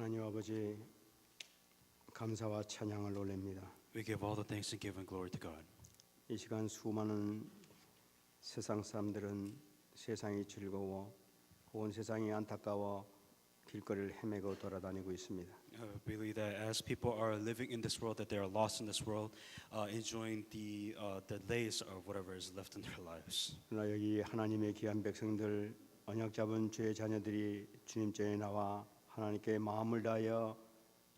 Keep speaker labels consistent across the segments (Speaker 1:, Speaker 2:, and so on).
Speaker 1: 하나님 아버지 감사와 찬양을 올립니다.
Speaker 2: We give all the thanks and give and glory to God.
Speaker 1: 이 시간 수많은 세상 사람들은 세상이 즐거워 혹은 세상이 안타까워 길거리를 헤매고 돌아다니고 있습니다.
Speaker 2: I believe that as people are living in this world, that they are lost in this world, enjoying the days of whatever is left in their lives.
Speaker 1: 그러나 여기 하나님의 귀한 백성들 언약 잡은 주의 자녀들이 주님께 나와 하나님께 마음을 다하여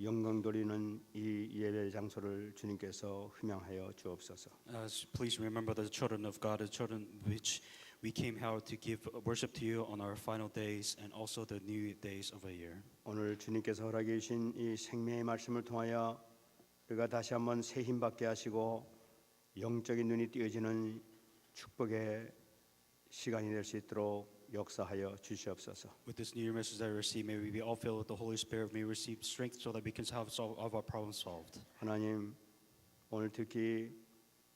Speaker 1: 영광 돌리는 이 예배 장소를 주님께서 흠양하여 주옵소서.
Speaker 2: Please remember the children of God, the children which we came out to give worship to you on our final days and also the new days of a year.
Speaker 1: 오늘 주님께서 허락해 주신 이 생명의 말씀을 통하여 우리가 다시 한번 새 힘 받게 하시고 영적인 눈이 띄어지는 축복의 시간이 될 수 있도록 역사하여 주시옵소서.
Speaker 2: With this new message that we receive, may we be all filled with the Holy Spirit. May we receive strength so that we can have all of our problems solved.
Speaker 1: 하나님, 오늘 특히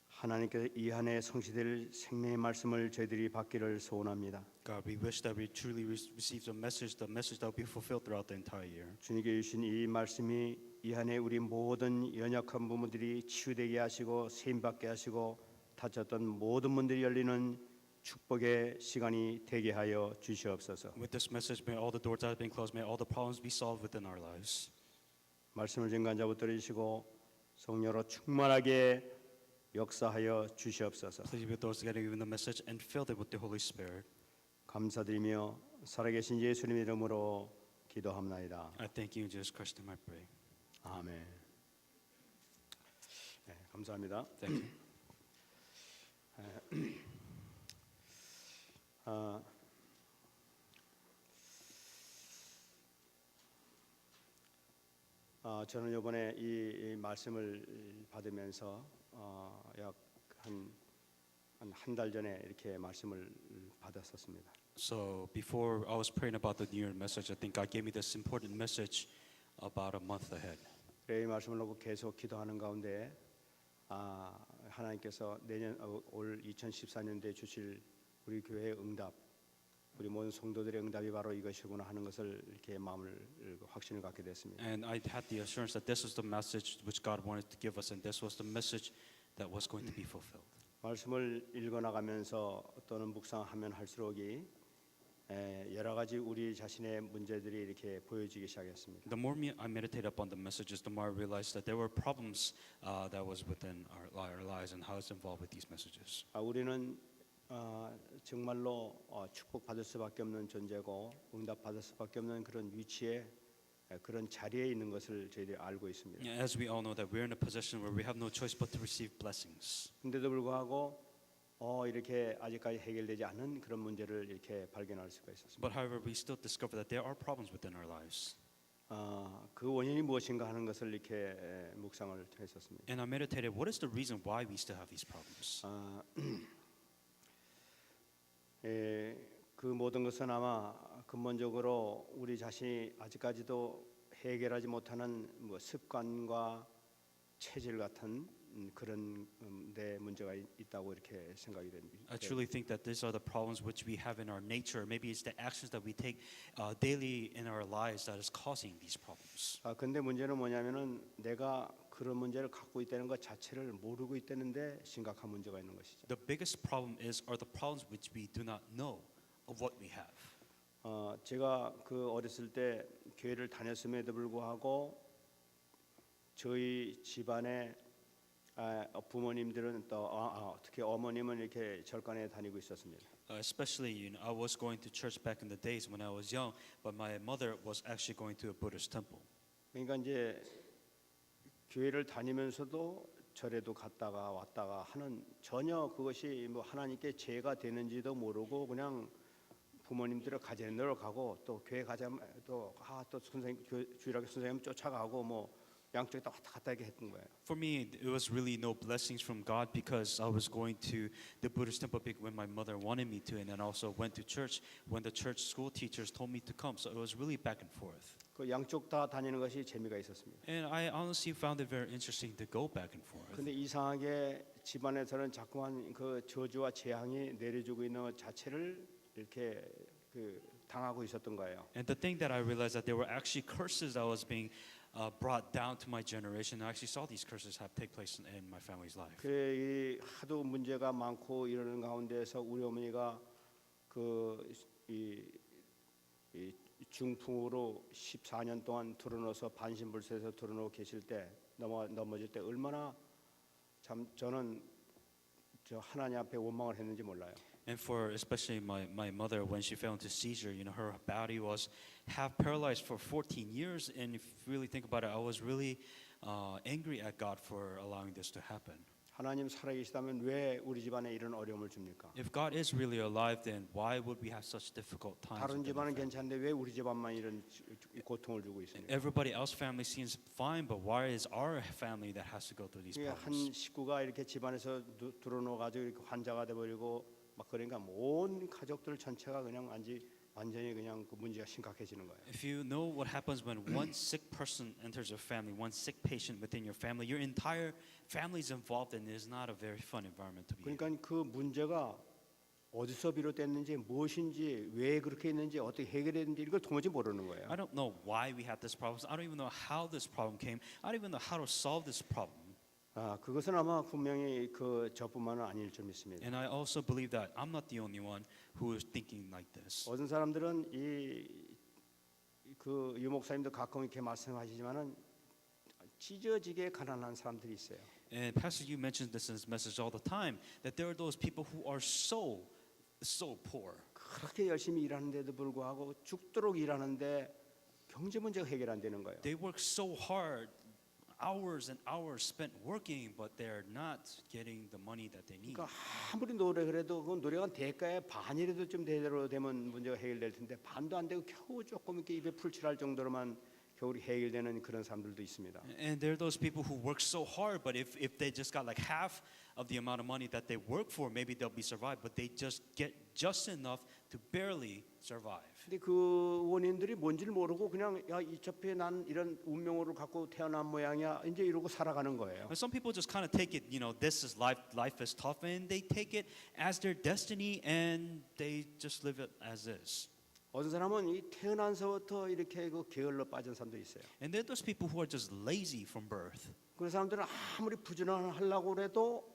Speaker 1: 하나님께서 이 한 해 성취될 생명의 말씀을 저희들이 받기를 소원합니다.
Speaker 2: God, we wish that we truly receive the message that will be fulfilled throughout the entire year.
Speaker 1: 주님께 주신 이 말씀이 이 한 해 우리 모든 연약한 부분들이 치유되게 하시고 세임 받게 하시고 다쳤던 모든 문들이 열리는 축복의 시간이 되게 하여 주시옵소서.
Speaker 2: With this message, may all the doors that have been closed, may all the problems be solved within our lives.
Speaker 1: 말씀을 증거한자 붙들으시고 성령으로 충만하게 역사하여 주시옵소서.
Speaker 2: Please be with those getting given the message and fill them with the Holy Spirit.
Speaker 1: 감사드리며 살아계신 예수님 이름으로 기도합나이다.
Speaker 2: I thank you in Jesus Christ's name I pray.
Speaker 1: 아멘. 네, 감사합니다.
Speaker 2: Thank you.
Speaker 1: 저는 이번에 이 말씀을 받으면서 약 한 달 전에 이렇게 말씀을 받았었습니다.
Speaker 2: So before I was praying about the New Year message, I think God gave me this important message about a month ahead.
Speaker 1: 이 말씀을 놓고 계속 기도하는 가운데 하나님께서 내년 올 2014년도에 주실 우리 교회의 응답, 우리 모든 성도들의 응답이 바로 이것이구나 하는 것을 이렇게 마음을 확신을 갖게 됐습니다.
Speaker 2: And I had the assurance that this was the message which God wanted to give us, and this was the message that was going to be fulfilled.
Speaker 1: 말씀을 읽어 나가면서 또는 묵상하면 할수록이 여러 가지 우리 자신의 문제들이 이렇게 보여지기 시작했습니다.
Speaker 2: The more I meditated upon the messages, the more I realized that there were problems that was within our lives and how it's involved with these messages.
Speaker 1: 우리는 정말로 축복받을 수밖에 없는 존재고 응답받을 수밖에 없는 그런 위치에 그런 자리에 있는 것을 저희들이 알고 있습니다.
Speaker 2: As we all know that we're in a position where we have no choice but to receive blessings.
Speaker 1: 근데도 불구하고 이렇게 아직까지 해결되지 않은 그런 문제를 이렇게 발견할 수가 있었습니다.
Speaker 2: But however, we still discover that there are problems within our lives.
Speaker 1: 그 원인이 무엇인가 하는 것을 이렇게 묵상을 했었습니다.
Speaker 2: And I meditated, what is the reason why we still have these problems?
Speaker 1: 그 모든 것은 아마 근본적으로 우리 자신이 아직까지도 해결하지 못하는 습관과 체질 같은 그런 데 문제가 있다고 이렇게 생각이 됩니다.
Speaker 2: I truly think that these are the problems which we have in our nature. Maybe it's the actions that we take daily in our lives that is causing these problems.
Speaker 1: 근데 문제는 뭐냐면은 내가 그런 문제를 갖고 있다는 것 자체를 모르고 있다는데 심각한 문제가 있는 것이죠.
Speaker 2: The biggest problem are the problems which we do not know of what we have.
Speaker 1: 제가 그 어렸을 때 교회를 다녔음에도 불구하고 저희 집안에 부모님들은 또 특히 어머님은 이렇게 절간에 다니고 있었습니다.
Speaker 2: Especially, I was going to church back in the days when I was young, but my mother was actually going to a Buddhist temple.
Speaker 1: 그러니까 이제 교회를 다니면서도 절에도 갔다가 왔다가 하는 전혀 그것이 뭐 하나님께 죄가 되는지도 모르고 그냥 부모님들을 가지는 대로 가고 또 교회 가자면 또 선생님 주일학교 선생님 쫓아가고 뭐 양쪽에 왔다 갔다 이렇게 했던 거예요.
Speaker 2: For me, it was really no blessings from God because I was going to the Buddhist temple when my mother wanted me to, and then also went to church when the church school teachers told me to come. So it was really back and forth.
Speaker 1: 그 양쪽 다 다니는 것이 재미가 있었습니다.
Speaker 2: And I honestly found it very interesting to go back and forth.
Speaker 1: 근데 이상하게 집안에서는 자꾸만 그 저주와 재앙이 내려주고 있는 것 자체를 이렇게 그 당하고 있었던 거예요.
Speaker 2: And the thing that I realized that there were actually curses that was being brought down to my generation. I actually saw these curses have take place in my family's life.
Speaker 1: 그래 이 하도 문제가 많고 이러는 가운데서 우리 어머니가 그이 중풍으로 14년 동안 드러넣어서 반신불수해서 드러놓고 계실 때 넘어질 때 얼마나 참 저는 저 하나님 앞에 원망을 했는지 몰라요.
Speaker 2: And for especially my mother, when she fell into seizure, you know, her body was half paralyzed for 14 years. And if you really think about it, I was really angry at God for allowing this to happen.
Speaker 1: 하나님 살아계시다면 왜 우리 집안에 이런 어려움을 줍니까?
Speaker 2: If God is really alive, then why would we have such difficult times?
Speaker 1: 다른
Speaker 2: within our
Speaker 1: 집안은
Speaker 2: family?
Speaker 1: 괜찮은데 왜 우리 집안만 이런 고통을 주고 있습니까?
Speaker 2: Everybody else family seems fine, but why is our family that has to go through these
Speaker 1: 한
Speaker 2: problems?
Speaker 1: 식구가 이렇게 집안에서 들어놓아 가지고 이렇게 환자가 돼 버리고 막 그러니까 온 가족들 전체가 그냥 완전히 그냥 그 문제가 심각해지는 거예요.
Speaker 2: If you know what happens when one sick person enters your family, one sick patient within your family, your entire family is involved, and it is not a very fun environment to be in.
Speaker 1: 그러니까 그 문제가 어디서 비롯됐는지 무엇인지 왜 그렇게 했는지 어떻게 해결했는지 이걸 도무지 모르는 거예요.
Speaker 2: I don't know why we had this problem. I don't even know how this problem came. I don't even know how to solve this problem.
Speaker 1: 그것은 아마 분명히 그 저뿐만은 아닐 줄 믿습니다.
Speaker 2: And I also believe that I'm not the only one who is thinking like this.
Speaker 1: 어떤 사람들은 그 유목사님도 가끔 이렇게 말씀하시지만은 찢어지게 가난한 사람들이 있어요.
Speaker 2: And Pastor, you mentioned this in his message all the time that there are those people who are so poor.
Speaker 1: 그렇게 열심히 일하는데도 불구하고 죽도록 일하는데 경제 문제가 해결 안 되는 거예요.
Speaker 2: They work so hard, hours and hours spent working, but they're not getting the money that they need.
Speaker 1: 그러니까 아무리 노력을 해도 그 노력한 대가의 반이라도 좀 제대로 되면 문제가 해결될 텐데 반도 안 되고 겨우 조금 이렇게 입에 풀칠할 정도로만 겨우 해결되는 그런 사람들도 있습니다.
Speaker 2: And there are those people who work so hard, but if they just got like half of the amount of money that they work for, maybe they'll be survived, but they just get just enough to barely survive.
Speaker 1: 근데 그 원인들이 뭔지를 모르고 그냥 야 이차피에 난 이런 운명으로 갖고 태어난 모양이야 이제 이러고 살아가는 거예요.
Speaker 2: And some people just kind of take it, you know, this is life is tough, and they take it as their destiny, and they just live it as is.
Speaker 1: 어떤 사람은 이 태어난서부터 이렇게 그 게을러 빠진 사람도 있어요.
Speaker 2: And there are those people who are just lazy from birth.
Speaker 1: 그런 사람들은 아무리 부지런하려고 해도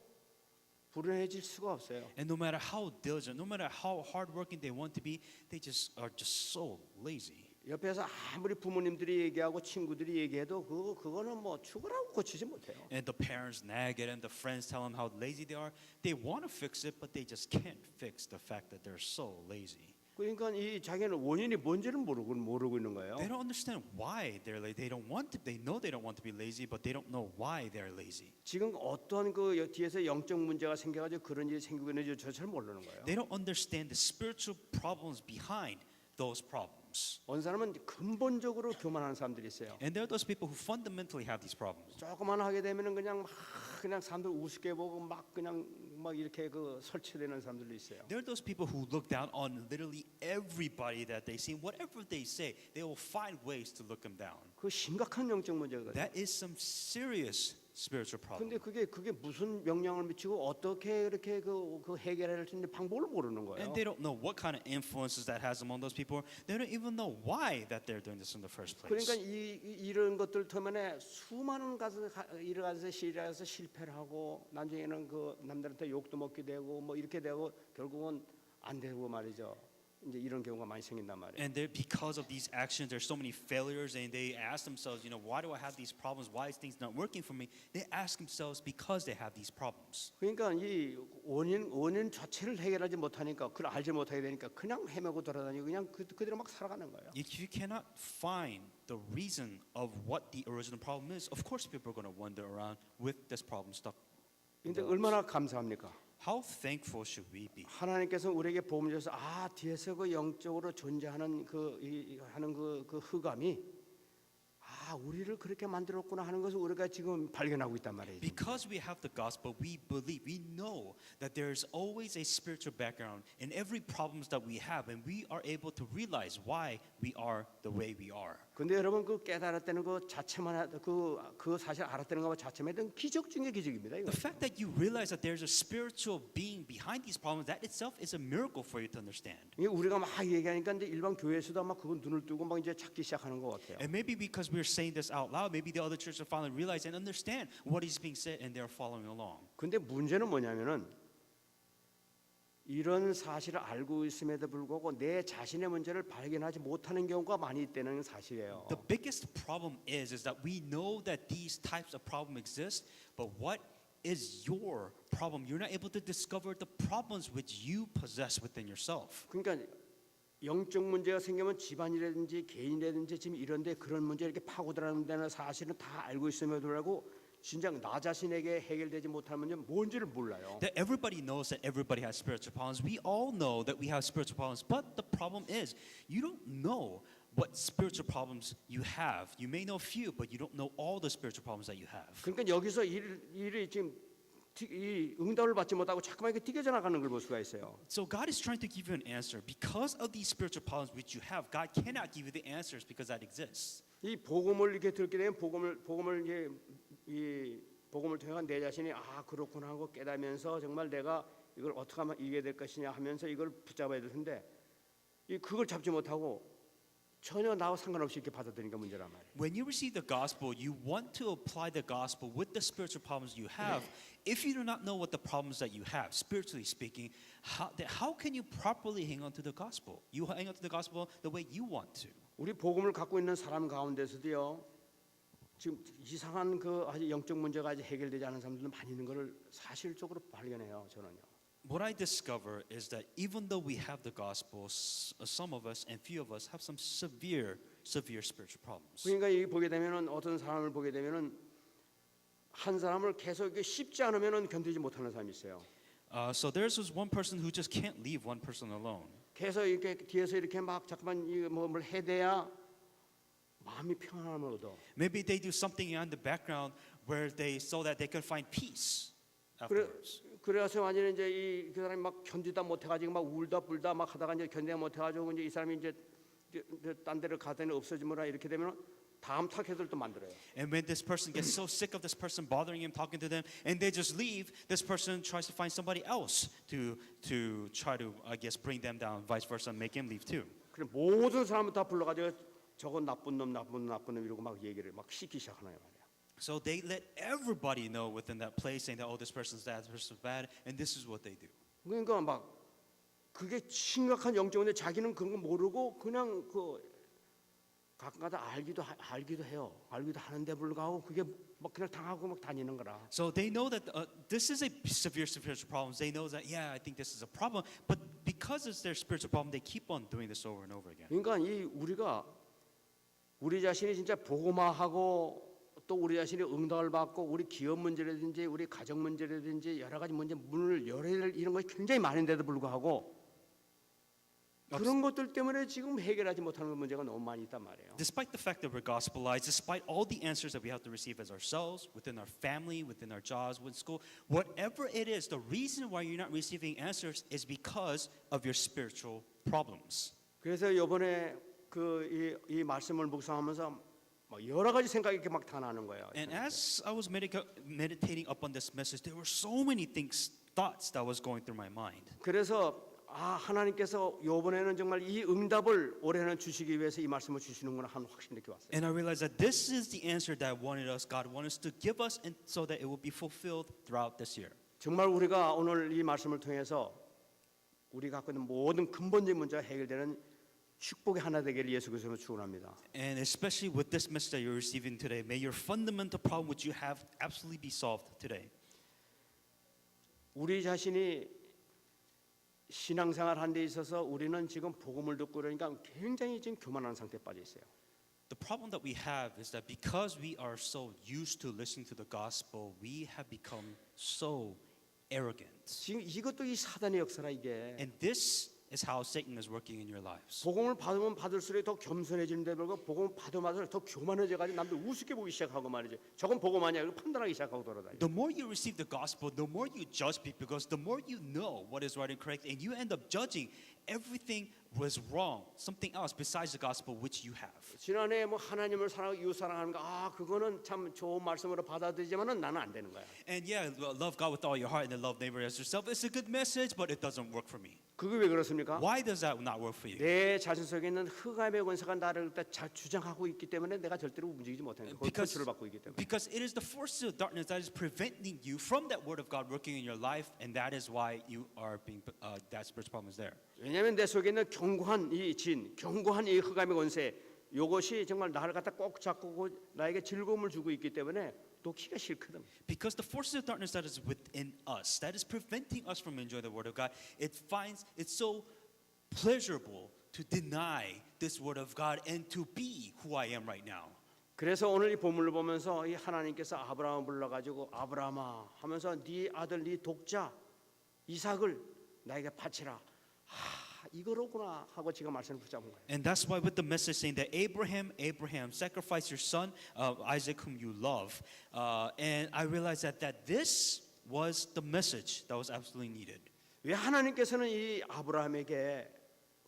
Speaker 1: 불행해질 수가 없어요.
Speaker 2: And no matter how diligent, no matter how hardworking they want to be, they just are just so lazy.
Speaker 1: 옆에서 아무리 부모님들이 얘기하고 친구들이 얘기해도 그거는 뭐 죽으라고 고치지 못해요.
Speaker 2: And the parents nag at them, the friends tell them how lazy they are. They want to fix it, but they just can't fix the fact that they're so lazy.
Speaker 1: 그러니까 이 자기는 원인이 뭔지를 모르고 있는 거예요.
Speaker 2: They don't understand why they're lazy. They don't want to. They know they don't want to be lazy, but they don't know why they're lazy.
Speaker 1: 지금 어떤 그 뒤에서 영적 문제가 생겨가지고 그런 일이 생기고 있는지 저 잘 모르는 거예요.
Speaker 2: They don't understand the spiritual problems behind those problems.
Speaker 1: 어떤 사람은 근본적으로 교만하는 사람들이 있어요.
Speaker 2: And there are those people who fundamentally have these problems.
Speaker 1: 조금만 하게 되면은 그냥 사람들 우습게 보고 막 이렇게 그 설치되는 사람들도 있어요.
Speaker 2: There are those people who look down on literally everybody that they see. Whatever they say, they will find ways to look them down.
Speaker 1: 그 심각한 영적 문제거든요.
Speaker 2: That is some serious spiritual problem.
Speaker 1: 근데 그게 무슨 영향을 미치고 어떻게 이렇게 그 해결할 수 있는 방법을 모르는 거예요.
Speaker 2: And they don't know what kind of influences that has among those people. They don't even know why that they're doing this in the first place.
Speaker 1: 그러니까 이런 것들 때문에 수많은 일을 가서 실패를 하고 나중에는 그 남들한테 욕도 먹게 되고 뭐 이렇게 되고 결국은 안 되고 말이죠. 이제 이런 경우가 많이 생긴단 말이에요.
Speaker 2: And because of these actions, there's so many failures, and they ask themselves, you know, why do I have these problems? Why is things not working for me? They ask themselves because they have these problems.
Speaker 1: 그러니까 이 원인 자체를 해결하지 못하니까 그걸 알지 못하게 되니까 그냥 헤매고 돌아다니고 그냥 그대로 막 살아가는 거예요.
Speaker 2: If you cannot find the reason of what the original problem is, of course people are going to wander around with this problem stuck.
Speaker 1: 근데 얼마나 감사합니까?
Speaker 2: How thankful should we be?
Speaker 1: 하나님께서 우리에게 복음 주셔서 뒤에서 그 영적으로 존재하는 하는 그 흑암이 우리를 그렇게 만들었구나 하는 것을 우리가 지금 발견하고 있단 말이에요.
Speaker 2: Because we have the gospel, we believe, we know that there's always a spiritual background in every problems that we have, and we are able to realize why we are the way we are.
Speaker 1: 근데 여러분 그 깨달았다는 것 자체만 그 사실 알았다는 것 자체만 해도 기적 중의 기적입니다. 이거.
Speaker 2: The fact that you realize that there's a spiritual being behind these problems, that itself is a miracle for you to understand.
Speaker 1: 이게 우리가 막 얘기하니까 이제 일반 교회에서도 아마 그건 눈을 뜨고 막 이제 찾기 시작하는 것 같아요.
Speaker 2: And maybe because we're saying this out loud, maybe the other churches finally realize and understand what is being said, and they're following along.
Speaker 1: 근데 문제는 뭐냐면은 이런 사실을 알고 있음에도 불구하고 내 자신의 문제를 발견하지 못하는 경우가 많이 있다는 사실이에요.
Speaker 2: The biggest problem is that we know that these types of problem exist, but what is your problem? You're not able to discover the problems which you possess within yourself.
Speaker 1: 그러니까 영적 문제가 생기면 집안이라든지 개인이라든지 지금 이런데 그런 문제 이렇게 파고들어가는 사실은 다 알고 있음에도 불구하고 진작 나 자신에게 해결되지 못할 문제는 뭔지를 몰라요.
Speaker 2: That everybody knows that everybody has spiritual problems. We all know that we have spiritual problems, but the problem is you don't know what spiritual problems you have. You may know few, but you don't know all the spiritual problems that you have.
Speaker 1: 그러니까 여기서 일이 지금 이 응답을 받지 못하고 자꾸만 이렇게 튀겨져 나가는 걸 볼 수가 있어요.
Speaker 2: So God is trying to give you an answer. Because of these spiritual problems which you have, God cannot give you the answers because that exists.
Speaker 1: 이 복음을 이렇게 듣게 되면 복음을 이제 이 복음을 통해 내 자신이 그렇구나 하고 깨달으면서 정말 내가 이걸 어떻게 하면 이겨야 될 것이냐 하면서 이걸 붙잡아야 될 텐데 그걸 잡지 못하고 전혀 나와 상관없이 이렇게 받아들이니까 문제란 말이에요.
Speaker 2: When you receive the gospel, you want to apply the gospel with the spiritual problems you have. If you do not know what the problems that you have, spiritually speaking, how can you properly hang on to the gospel? You hang on to the gospel the way you want to.
Speaker 1: 우리 복음을 갖고 있는 사람 가운데서도요. 지금 이상한 그 아주 영적 문제가 아직 해결되지 않은 사람들도 많이 있는 것을 사실적으로 발견해요. 저는요.
Speaker 2: What I discover is that even though we have the gospel, some of us and few of us have some severe spiritual problems.
Speaker 1: 그러니까 이 보게 되면은 어떤 사람을 보게 되면은 한 사람을 계속 이게 쉽지 않으면은 견디지 못하는 사람이 있어요.
Speaker 2: So there's this one person who just can't leave one person alone.
Speaker 1: 계속 이렇게 뒤에서 이렇게 막 자꾸만 뭘 해대야 마음이 평안함을 얻어.
Speaker 2: Maybe they do something in the background where so that they can find peace afterwards.
Speaker 1: 그래서 완전히 이제 그 사람이 막 견디다 못해가지고 막 울다 불다 막 하다가 이제 견디다 못해가지고 이제 이 사람이 이제 딴 데를 가더니 없어지거나 이렇게 되면 다음 타겟을 또 만들어요.
Speaker 2: And when this person gets so sick of this person bothering him, talking to them, and they just leave, this person tries to find somebody else to try to, I guess, bring them down, vice versa, make him leave too.
Speaker 1: 그래 모든 사람을 다 불러가지고 저건 나쁜 놈 이러고 막 얘기를 막 시키기 시작하는 말이야.
Speaker 2: So they let everybody know within that place, saying that, oh, this person's bad, this person's bad, and this is what they do.
Speaker 1: 그러니까 막 그게 심각한 영적인데 자기는 그런 거 모르고 그냥 그 가끔가다 알기도 해요. 알기도 하는데 불구하고 그게 막 그냥 당하고 막 다니는 거라.
Speaker 2: So they know that this is a severe spiritual problem. They know that, yeah, I think this is a problem, but because it's their spiritual problem, they keep on doing this over and over again.
Speaker 1: 그러니까 우리 자신이 진짜 복음화하고 또 우리 자신이 응답을 받고 우리 기업 문제라든지 우리 가정 문제라든지 여러 가지 문을 열어야 될 이런 것이 굉장히 많은데도 불구하고 그런 것들 때문에 지금 해결하지 못하는 문제가 너무 많이 있단 말이에요.
Speaker 2: Despite the fact that we're gospelized, despite all the answers that we have to receive as ourselves, within our family, within our jobs, with school, whatever it is, the reason why you're not receiving answers is because of your spiritual problems.
Speaker 1: 그래서 이번에 이 말씀을 묵상하면서 막 여러 가지 생각이 이렇게 막 다 나는 거예요.
Speaker 2: And as I was meditating upon this message, there were so many thoughts that was going through my mind.
Speaker 1: 그래서 하나님께서 이번에는 정말 이 응답을 올해는 주시기 위해서 이 말씀을 주시는구나 하는 확신이 이렇게 왔어요.
Speaker 2: And I realized that this is the answer that God wanted us to give us, and so that it will be fulfilled throughout this year.
Speaker 1: 정말 우리가 오늘 이 말씀을 통해서 우리가 갖고 있는 모든 근본적인 문제가 해결되는 축복의 하나 되기를 예수 그리스도로 축원합니다.
Speaker 2: And especially with this message that you're receiving today, may your fundamental problem which you have absolutely be solved today.
Speaker 1: 우리 자신이 신앙생활 한 데 있어서 우리는 지금 복음을 듣고 그러니까 굉장히 지금 교만한 상태에 빠져 있어요.
Speaker 2: The problem that we have is that because we are so used to listening to the gospel, we have become so arrogant.
Speaker 1: 지금 이것도 이 사단의 역사라 이게.
Speaker 2: And this is how Satan is working in your lives.
Speaker 1: 복음을 받으면 받을수록 더 겸손해지는데 불구하고 복음을 받으면서 더 교만해져가지고 남들 우습게 보기 시작하고 말이죠. 저건 복음 아니야 이거 판단하기 시작하고 돌아다니죠.
Speaker 2: The more you receive the gospel, the more you judge people because the more you know what is right and correct, and you end up judging everything was wrong, something else besides the gospel which you have.
Speaker 1: 지난해 뭐 하나님을 사랑하고 이웃 사랑하는 거 그거는 참 좋은 말씀으로 받아들이지만은 나는 안 되는 거야.
Speaker 2: And yeah, love God with all your heart and then love neighbor as yourself. It's a good message, but it doesn't work for me.
Speaker 1: 그게 왜 그렇습니까?
Speaker 2: Why does that not work for you?
Speaker 1: 내 자신 속에 있는 흑암의 권세가 나를 주장하고 있기 때문에 내가 절대로 움직이지 못하는 거예요. 컨트롤을 받고 있기 때문에.
Speaker 2: Because it is the forces of darkness that is preventing you from that word of God working in your life, and that is why you are being that spiritual problem is there.
Speaker 1: 왜냐하면 내 속에 있는 견고한 이 진, 견고한 이 흑암의 권세, 이것이 정말 나를 갖다 꼭 잡고 나에게 즐거움을 주고 있기 때문에 놓기가 싫거든.
Speaker 2: Because the forces of darkness that is within us, that is preventing us from enjoying the word of God, it finds it's so pleasurable to deny this word of God and to be who I am right now.
Speaker 1: 그래서 오늘 이 본문을 보면서 이 하나님께서 아브라함을 불러가지고 아브라함아 하면서 네 아들 네 독자 이삭을 나에게 바치라. 이거로구나 하고 지금 말씀을 붙잡은 거예요.
Speaker 2: And that's why with the message saying that Abraham, sacrifice your son Isaac whom you love, and I realized that this was the message that was absolutely needed.
Speaker 1: 왜 하나님께서는 이 아브라함에게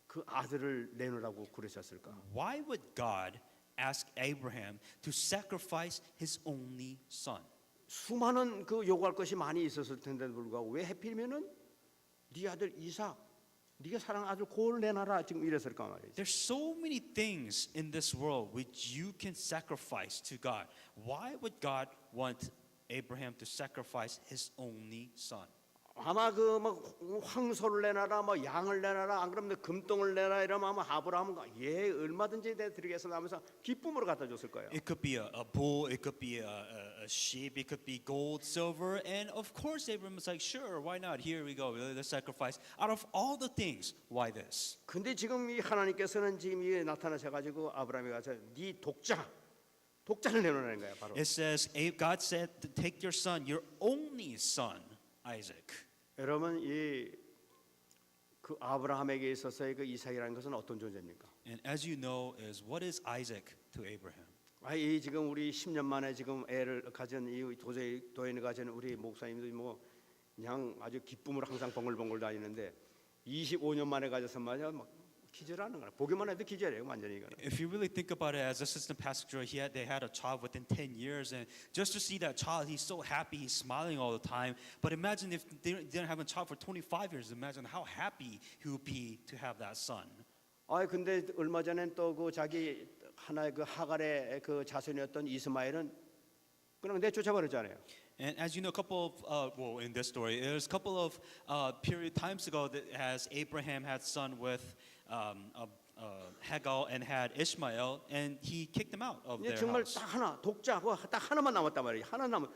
Speaker 1: 그 아들을 내놓으라고 그러셨을까?
Speaker 2: Why would God ask Abraham to sacrifice his only son?
Speaker 1: 수많은 그 요구할 것이 많이 있었을 텐데도 불구하고 왜 하필이면은 네 아들 이삭 네가 사랑하는 아들 그걸 내놔라 지금 이랬을까 말이지.
Speaker 2: There's so many things in this world which you can sacrifice to God. Why would God want Abraham to sacrifice his only son?
Speaker 1: 아마 그 뭐 황소를 내놔라, 뭐 양을 내놔라, 안 그러면 금덩을 내놔라 이러면 아마 아브라함은 예 얼마든지 내 드리겠습니다 하면서 기쁨으로 갖다 줬을 거예요.
Speaker 2: It could be a bull, it could be a sheep, it could be gold, silver, and of course Abraham was like, sure, why not? Here we go, let's sacrifice. Out of all the things, why this?
Speaker 1: 근데 지금 이 하나님께서는 지금 이 나타나셔 가지고 아브라함이 가서 네 독자를 내놓으라는 거야 바로.
Speaker 2: It says, God said, take your son, your only son, Isaac.
Speaker 1: 여러분 이 그 아브라함에게 있어서의 그 이삭이라는 것은 어떤 존재입니까?
Speaker 2: And as you know, is what is Isaac to Abraham?
Speaker 1: 이 지금 우리 10년 만에 지금 애를 가진 이 도인을 가진 우리 목사님들이 뭐 그냥 아주 기쁨으로 항상 벙글벙글 다니는데 25년 만에 가져서 말이야 막 기절하는 거야. 보기만 해도 기절해요 완전히 이거는.
Speaker 2: If you really think about it, as assistant pastor, they had a child within 10 years, and just to see that child, he's so happy, he's smiling all the time. But imagine if they didn't have a child for 25 years. Imagine how happy he would be to have that son.
Speaker 1: 근데 얼마 전엔 또 그 자기 하나의 그 하갈의 그 자손이었던 이스마엘은 그냥 내쫓아 버렸잖아요.
Speaker 2: And as you know, a couple of in this story, there's a couple of period times ago that as Abraham had son with Hagar and had Ishmael, and he kicked them out of their
Speaker 1: 정말
Speaker 2: house.
Speaker 1: 딱 하나 독자 딱 하나만 남았단 말이에요. 하나 남은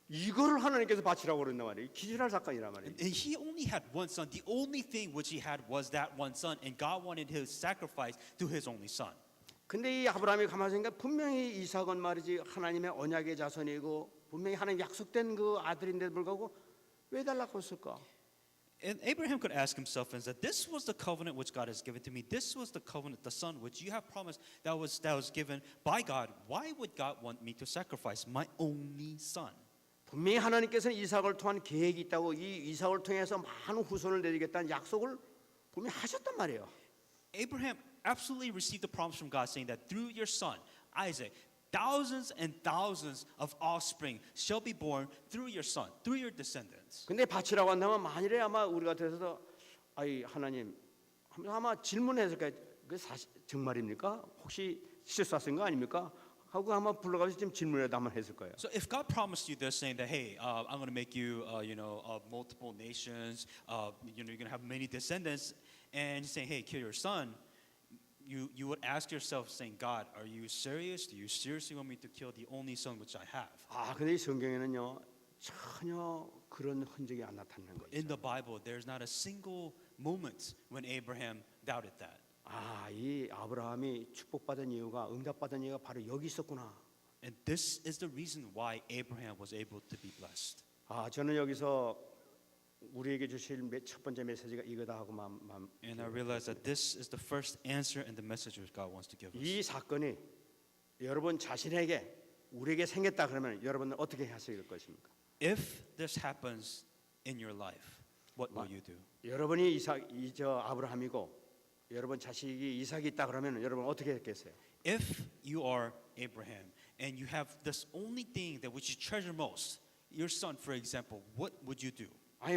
Speaker 1: 이거를 하나님께서 바치라고 그랬단 말이에요. 기절할 사건이란 말이에요.
Speaker 2: And he only had one son. The only thing which he had was that one son, and God wanted his sacrifice to his only son.
Speaker 1: 근데 이 아브라함이 가만히 생각 분명히 이삭은 말이지 하나님의 언약의 자손이고 분명히 하나님 약속된 그 아들인데도 불구하고 왜 달라고 했을까?
Speaker 2: And Abraham could ask himself and said, "This was the covenant which God has given to me. This was the covenant, the son which you have promised that was given by God. Why would God want me to sacrifice my only son?"
Speaker 1: 분명히 하나님께서는 이삭을 통한 계획이 있다고 이 이삭을 통해서 많은 후손을 내리겠다는 약속을 분명히 하셨단 말이에요.
Speaker 2: Abraham absolutely received the promise from God saying that through your son, Isaac, thousands and thousands of offspring shall be born through your son, through your descendants.
Speaker 1: 근데 바치라고 한다면 만일에 아마 우리 같아서 하나님 아마 질문했을 거예요. 그 사실 정말입니까? 혹시 실수하신 거 아닙니까? 하고 아마 불러가서 지금 질문을 한번 했을 거예요.
Speaker 2: So if God promised you this, saying that, hey, I'm going to make you, multiple nations, you're going to have many descendants, and he's saying, hey, kill your son, you would ask yourself, saying, God, are you serious? Do you seriously want me to kill the only son which I have?
Speaker 1: 근데 이 성경에는요 전혀 그런 흔적이 안 나타나는 거예요.
Speaker 2: In the Bible, there's not a single moment when Abraham doubted that.
Speaker 1: 이 아브라함이 축복받은 이유가 응답받은 이유가 바로 여기 있었구나.
Speaker 2: And this is the reason why Abraham was able to be blessed.
Speaker 1: 저는 여기서 우리에게 주실 첫 번째 메시지가 이거다 하고
Speaker 2: And I realized that this is the first answer and the message which God wants to give us.
Speaker 1: 이 사건이 여러분 자신에게 우리에게 생겼다 그러면 여러분은 어떻게 하실 것입니까?
Speaker 2: If this happens in your life, what will you do?
Speaker 1: 여러분이 저 아브라함이고 여러분 자식이 이삭이 있다 그러면 여러분 어떻게 했겠어요?
Speaker 2: If you are Abraham and you have this only thing that which you treasure most, your son, for example, what would you do?
Speaker 1: 아니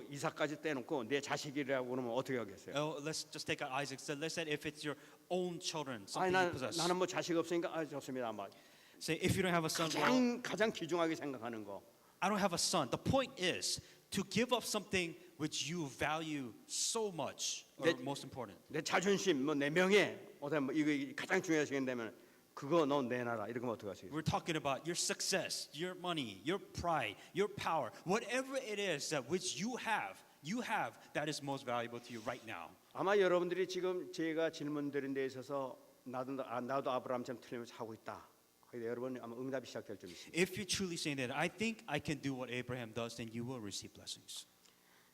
Speaker 1: 이삭까지 떼놓고 내 자식이라고 그러면 어떻게 하겠어요?
Speaker 2: Let's just take out Isaac. So let's say if it's your own children,
Speaker 1: 아니
Speaker 2: something you possess.
Speaker 1: 나는 뭐 자식 없으니까 좋습니다.
Speaker 2: Say if you don't have a son, well,
Speaker 1: 가장 귀중하게 생각하는 거.
Speaker 2: I don't have a son. The point is to give up something which you value so much, or most important.
Speaker 1: 내 자존심, 내 명예, 이거 가장 중요하게 생각되면 그거 너 내놔라. 이렇게 하면 어떻게 하시겠어요?
Speaker 2: We're talking about your success, your money, your pride, your power, whatever it is that which you have that is most valuable to you right now.
Speaker 1: 아마 여러분들이 지금 제가 질문드린 데 있어서 나도 아브라함처럼 틀림없이 하고 있다. 근데 여러분 아마 응답이 시작될 줄 믿습니다.
Speaker 2: If you're truly saying that, I think I can do what Abraham does, then you will receive blessings.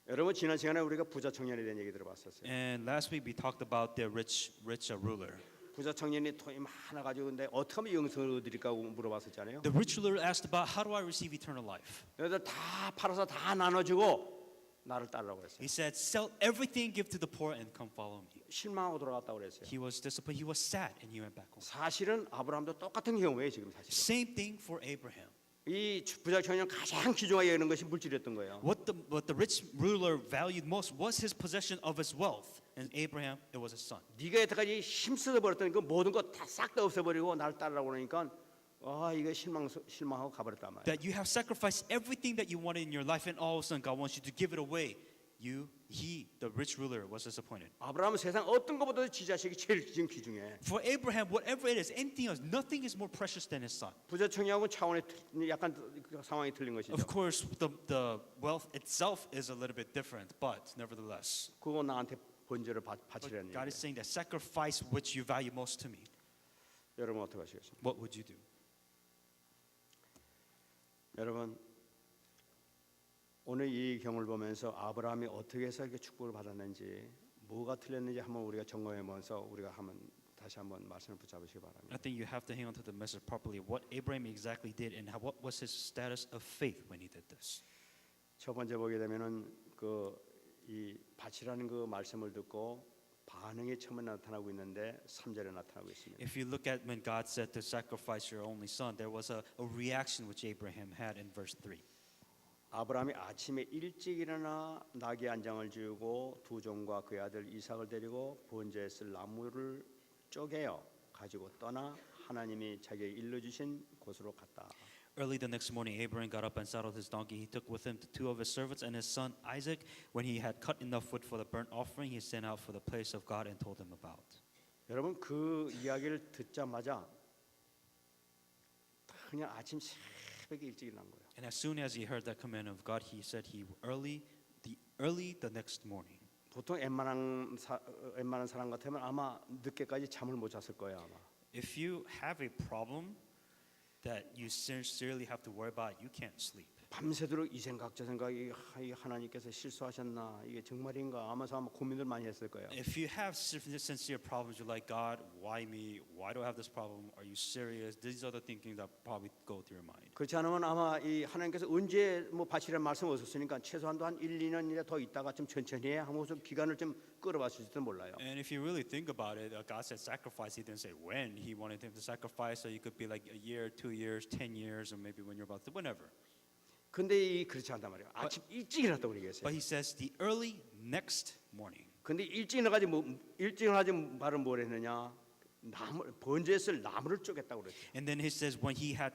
Speaker 1: 여러분 지난 시간에 우리가 부자 청년에 대한 얘기 들어봤었어요.
Speaker 2: And last week we talked about the rich ruler.
Speaker 1: 부자 청년이 돈이 많아 가지고 근데 어떻게 하면 영생을 얻으리까 물어봤었잖아요.
Speaker 2: The rich ruler asked about how do I receive eternal life?
Speaker 1: 여기서 다 팔아서 다 나눠주고 나를 따르라고 했어요.
Speaker 2: He said, sell everything, give to the poor, and come follow me.
Speaker 1: 실망하고 돌아갔다고 그랬어요.
Speaker 2: He was disappointed. He was sad, and he went back home.
Speaker 1: 사실은 아브라함도 똑같은 경우에 지금 사실은
Speaker 2: Same thing for Abraham.
Speaker 1: 이 부자 청년 가장 귀중하게 여기는 것이 물질이었던 거예요.
Speaker 2: What the rich ruler valued most was his possession of his wealth. And Abraham, it was his son.
Speaker 1: 네가 여태까지 힘쓰다 버렸던 그 모든 거 다 싹 다 없애버리고 나를 따르라고 그러니까 이거 실망하고 가버렸단 말이야.
Speaker 2: That you have sacrificed everything that you wanted in your life, and all of a sudden God wants you to give it away. The rich ruler was disappointed.
Speaker 1: 아브라함은 세상 어떤 것보다도 지 자식이 제일 지금 귀중해.
Speaker 2: For Abraham, whatever it is, anything else, nothing is more precious than his son.
Speaker 1: 부자 청년하고 차원이 약간 상황이 틀린 것이죠.
Speaker 2: Of course, the wealth itself is a little bit different, but nevertheless,
Speaker 1: 그거 나한테 번제를 바치라는
Speaker 2: God is
Speaker 1: 얘기예요.
Speaker 2: saying that sacrifice which you value most to me.
Speaker 1: 여러분 어떻게 하시겠습니까?
Speaker 2: What would you do?
Speaker 1: 여러분 오늘 이 경을 보면서 아브라함이 어떻게 해서 이렇게 축복을 받았는지 뭐가 틀렸는지 한번 우리가 점검해보면서 우리가 다시 한번 말씀을 붙잡으시기 바랍니다.
Speaker 2: I think you have to hang on to the message properly. What Abraham exactly did, and what was his status of faith when he did this.
Speaker 1: 첫 번째 보게 되면은 이 밭이라는 그 말씀을 듣고 반응이 처음에 나타나고 있는데 3절에 나타나고 있습니다.
Speaker 2: If you look at when God said to sacrifice your only son, there was a reaction which Abraham had in verse 3.
Speaker 1: 아브라함이 아침에 일찍 일어나 나귀 한 장을 지우고 두 종과 그의 아들 이삭을 데리고 번제에 쓸 나무를 쪼개어 가지고 떠나 하나님이 자기에게 일러주신 곳으로 갔다.
Speaker 2: Early the next morning, Abraham got up and saddled his donkey. He took with him two of his servants and his son Isaac. When he had cut enough wood for the burnt offering, he set out for the place of God and told them about.
Speaker 1: 여러분 그 이야기를 듣자마자 그냥 아침 새벽에 일찍 일어난 거예요.
Speaker 2: And as soon as he heard that command of God, he said early the next morning.
Speaker 1: 보통 웬만한 사람 같으면 아마 늦게까지 잠을 못 잤을 거예요 아마.
Speaker 2: If you have a problem that you sincerely have to worry about, you can't sleep.
Speaker 1: 밤새도록 이 생각 저 생각이 하나님께서 실수하셨나 이게 정말인가 하면서 아마 고민을 많이 했을 거예요.
Speaker 2: If you have sincere problems, you're like, God, why me? Why do I have this problem? Are you serious? These are the thinking that probably go through your mind.
Speaker 1: 그렇지 않으면 아마 이 하나님께서 언제 바치라는 말씀 없었으니까 최소한도 한 1, 2년이나 더 있다가 좀 천천히 해 하면서 기간을 좀 끌어봤을지도 몰라요.
Speaker 2: And if you really think about it, God said sacrifice. He didn't say when He wanted him to sacrifice. So you could be like a year, 2 years, 10 years, or maybe when you're about to, whenever.
Speaker 1: 근데 그렇지 않단 말이에요. 아침 일찍 일어났다고 얘기했어요.
Speaker 2: But He says the early next morning.
Speaker 1: 근데 일찍 일어나지 말은 뭘 했느냐? 번제에 쓸 나무를 쪼갰다고 그랬어요.
Speaker 2: And then He says when he had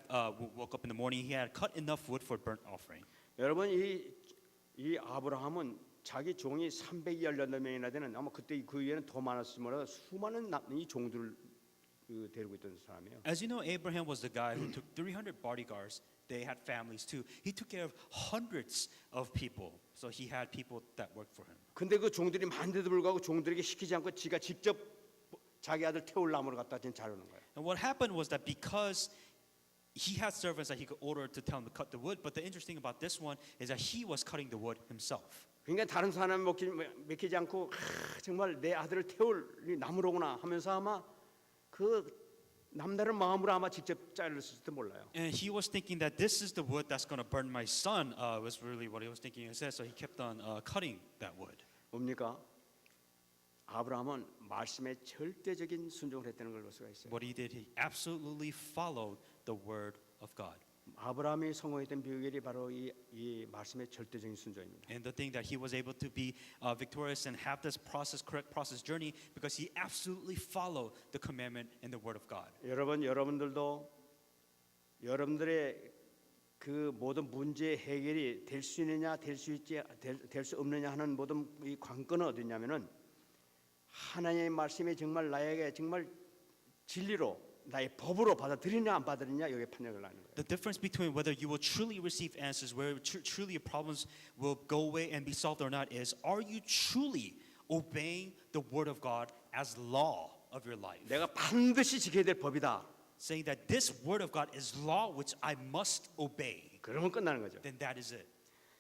Speaker 2: woke up in the morning, he had cut enough wood for burnt offering.
Speaker 1: 여러분 이 아브라함은 자기 종이 318명이나 되는 아마 그때 그 위에는 더 많았을지 몰라도 수많은 이 종들을 데리고 있던 사람이에요.
Speaker 2: As you know, Abraham was the guy who took 300 bodyguards. They had families too. He took care of hundreds of people. So he had people that worked for him.
Speaker 1: 근데 그 종들이 많은데도 불구하고 종들에게 시키지 않고 지가 직접 자기 아들 태울 나무를 갖다 지금 자르는 거예요.
Speaker 2: And what happened was that because he had servants that he could order to tell him to cut the wood. But the interesting about this one is that he was cutting the wood himself.
Speaker 1: 그러니까 다른 사람 먹히지 않고 정말 내 아들을 태울 이 나무로구나 하면서 아마 그 남다른 마음으로 아마 직접 자르실지도 몰라요.
Speaker 2: And he was thinking that this is the wood that's going to burn my son. Was really what he was thinking instead. So he kept on cutting that wood.
Speaker 1: 뭡니까? 아브라함은 말씀에 절대적인 순종을 했다는 걸 볼 수가 있어요.
Speaker 2: What he did, he absolutely followed the word of God.
Speaker 1: 아브라함이 성공했던 비결이 바로 이 말씀의 절대적인 순종입니다.
Speaker 2: And the thing that he was able to be victorious and have this correct process journey because he absolutely followed the commandment and the word of God.
Speaker 1: 여러분들도 여러분들의 그 모든 문제 해결이 될 수 있느냐 될 수 없느냐 하는 모든 이 관건은 어디냐면은 하나님의 말씀이 정말 나에게 정말 진리로 나의 법으로 받아들이냐 안 받아들이냐 여기에 판정을 하는 거예요.
Speaker 2: The difference between whether you will truly receive answers, where truly your problems will go away and be solved or not, is are you truly obeying the word of God as law of your life?
Speaker 1: 내가 반드시 지켜야 될 법이다.
Speaker 2: Saying that this word of God is law which I must obey.
Speaker 1: 그러면 끝나는 거죠.
Speaker 2: Then that is it.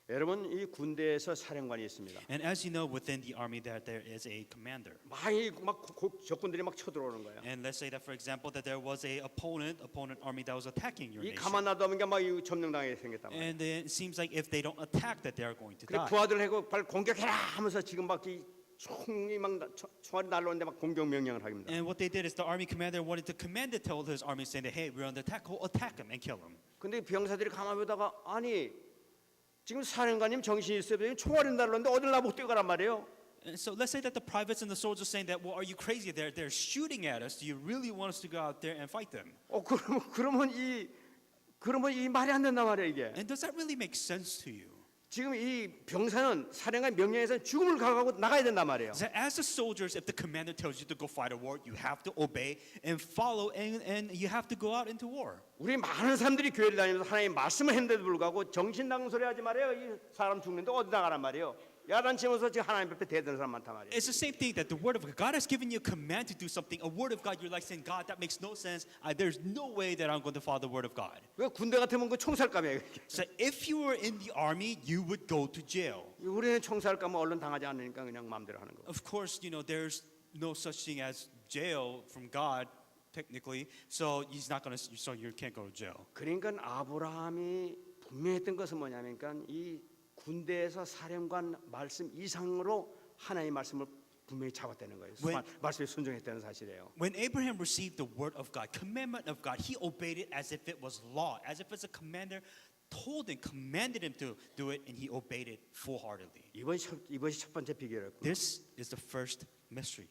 Speaker 1: 여러분 이 군대에서 사령관이 있습니다.
Speaker 2: And as you know, within the army that there is a commander.
Speaker 1: 막 적군들이 막 쳐들어오는 거예요.
Speaker 2: And let's say that, for example, that there was a opponent army that was attacking your
Speaker 1: 이
Speaker 2: nation.
Speaker 1: 가만 놔두면 막 점령당하게 생겼단 말이에요.
Speaker 2: And then it seems like if they don't attack, that they are going to
Speaker 1: 그래
Speaker 2: die.
Speaker 1: 부하들 하고 빨리 공격해라 하면서 지금 막 이 총이 막 총알이 날라오는데 막 공격 명령을 합니다.
Speaker 2: And what they did is the army commander wanted to command to tell his army, saying that, hey, we're under attack, go attack him and kill him.
Speaker 1: 근데 병사들이 가만 보다가 아니 지금 사령관님 정신이 있어요. 총알이 날라오는데 어딜 나보고 뛰어가란 말이에요.
Speaker 2: And so let's say that the privates and the soldiers are saying that, well, are you crazy? They're shooting at us. Do you really want us to go out there and fight them?
Speaker 1: 그러면 이 말이 안 된단 말이에요 이게.
Speaker 2: And does that really make sense to you?
Speaker 1: 지금 이 병사는 사령관 명령에서 죽음을 각오하고 나가야 된단 말이에요.
Speaker 2: So as the soldiers, if the commander tells you to go fight a war, you have to obey and follow, and you have to go out into war.
Speaker 1: 우리 많은 사람들이 교회를 다니면서 하나님의 말씀을 했는데도 불구하고 정신나간 소리 하지 말아요. 이 사람 죽는데 어디 나가란 말이에요. 야단치면서 지금 하나님 앞에 대드는 사람 많단 말이에요.
Speaker 2: It's the same thing that the word of God has given you a command to do something. A word of God, you're like saying, God, that makes no sense. There's no way that I'm going to follow the word of God.
Speaker 1: 그 군대 같으면 그 총살감이에요.
Speaker 2: So if you were in the army, you would go to jail.
Speaker 1: 우리는 총살감은 얼른 당하지 않으니까 그냥 마음대로 하는 거.
Speaker 2: Of course, there's no such thing as jail from God, technically. So he's not going to. So you can't go to jail.
Speaker 1: 그러니까 아브라함이 분명했던 것은 뭐냐면, 이 군대에서 사령관 말씀 이상으로 하나님의 말씀을 분명히 잡았다는 거예요. 말씀에 순종했다는 사실이에요.
Speaker 2: When Abraham received the word of God, commandment of God, he obeyed it as if it was law, as if it's a commander told and commanded him to do it, and he obeyed it full-heartedly.
Speaker 1: 이것이 첫 번째 비결이었고.
Speaker 2: This is the first mystery.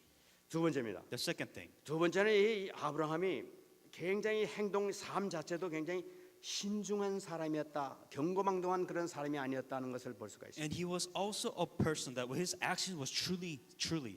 Speaker 1: 두 번째입니다.
Speaker 2: The second thing.
Speaker 1: 두 번째는 이 아브라함이 굉장히 삶 자체도 굉장히 신중한 사람이었다. 경거망동한 그런 사람이 아니었다는 것을 볼 수가 있습니다.
Speaker 2: And he was also a person that his action was truly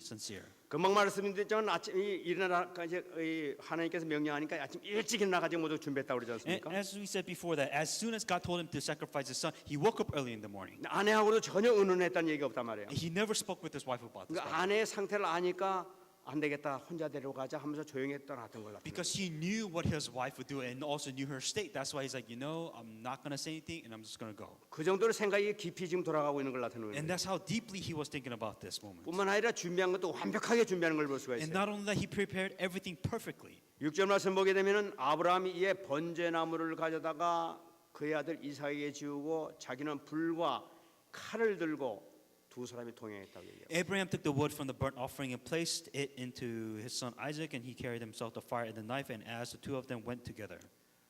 Speaker 2: sincere.
Speaker 1: 금방 말씀드렸지만 아침에 일어나 이제 하나님께서 명령하니까 아침 일찍 일어나가지고 모두 준비했다고 그러지
Speaker 2: And
Speaker 1: 않습니까?
Speaker 2: as we said before, that as soon as God told him to sacrifice his son, he woke up early in the morning.
Speaker 1: 아내하고도 전혀 의논했다는 얘기가 없단 말이에요.
Speaker 2: He never spoke with his wife about this.
Speaker 1: 그러니까 아내의 상태를 아니까 안 되겠다, 혼자 데려가자 하면서 조용히 떠났던 걸로.
Speaker 2: Because he knew what his wife would do and also knew her state. That's why he's like, I'm not going to say anything and I'm just going to go.
Speaker 1: 그 정도로 생각이 깊이 지금 돌아가고 있는 걸 나타내는 거예요.
Speaker 2: And that's how deeply he was thinking about this moment.
Speaker 1: 뿐만 아니라 준비한 것도 완벽하게 준비하는 걸 볼 수가
Speaker 2: And
Speaker 1: 있어요.
Speaker 2: not only that, he prepared everything perfectly.
Speaker 1: 6절 말씀 보게 되면은 아브라함이 이에 번제나무를 가져다가 그의 아들 이삭에게 지우고 자기는 불과 칼을 들고 두 사람이 동행했다고 얘기해요.
Speaker 2: Abraham took the wood from the burnt offering and placed it into his son Isaac, and he carried himself the fire and the knife, and as the two of them went together.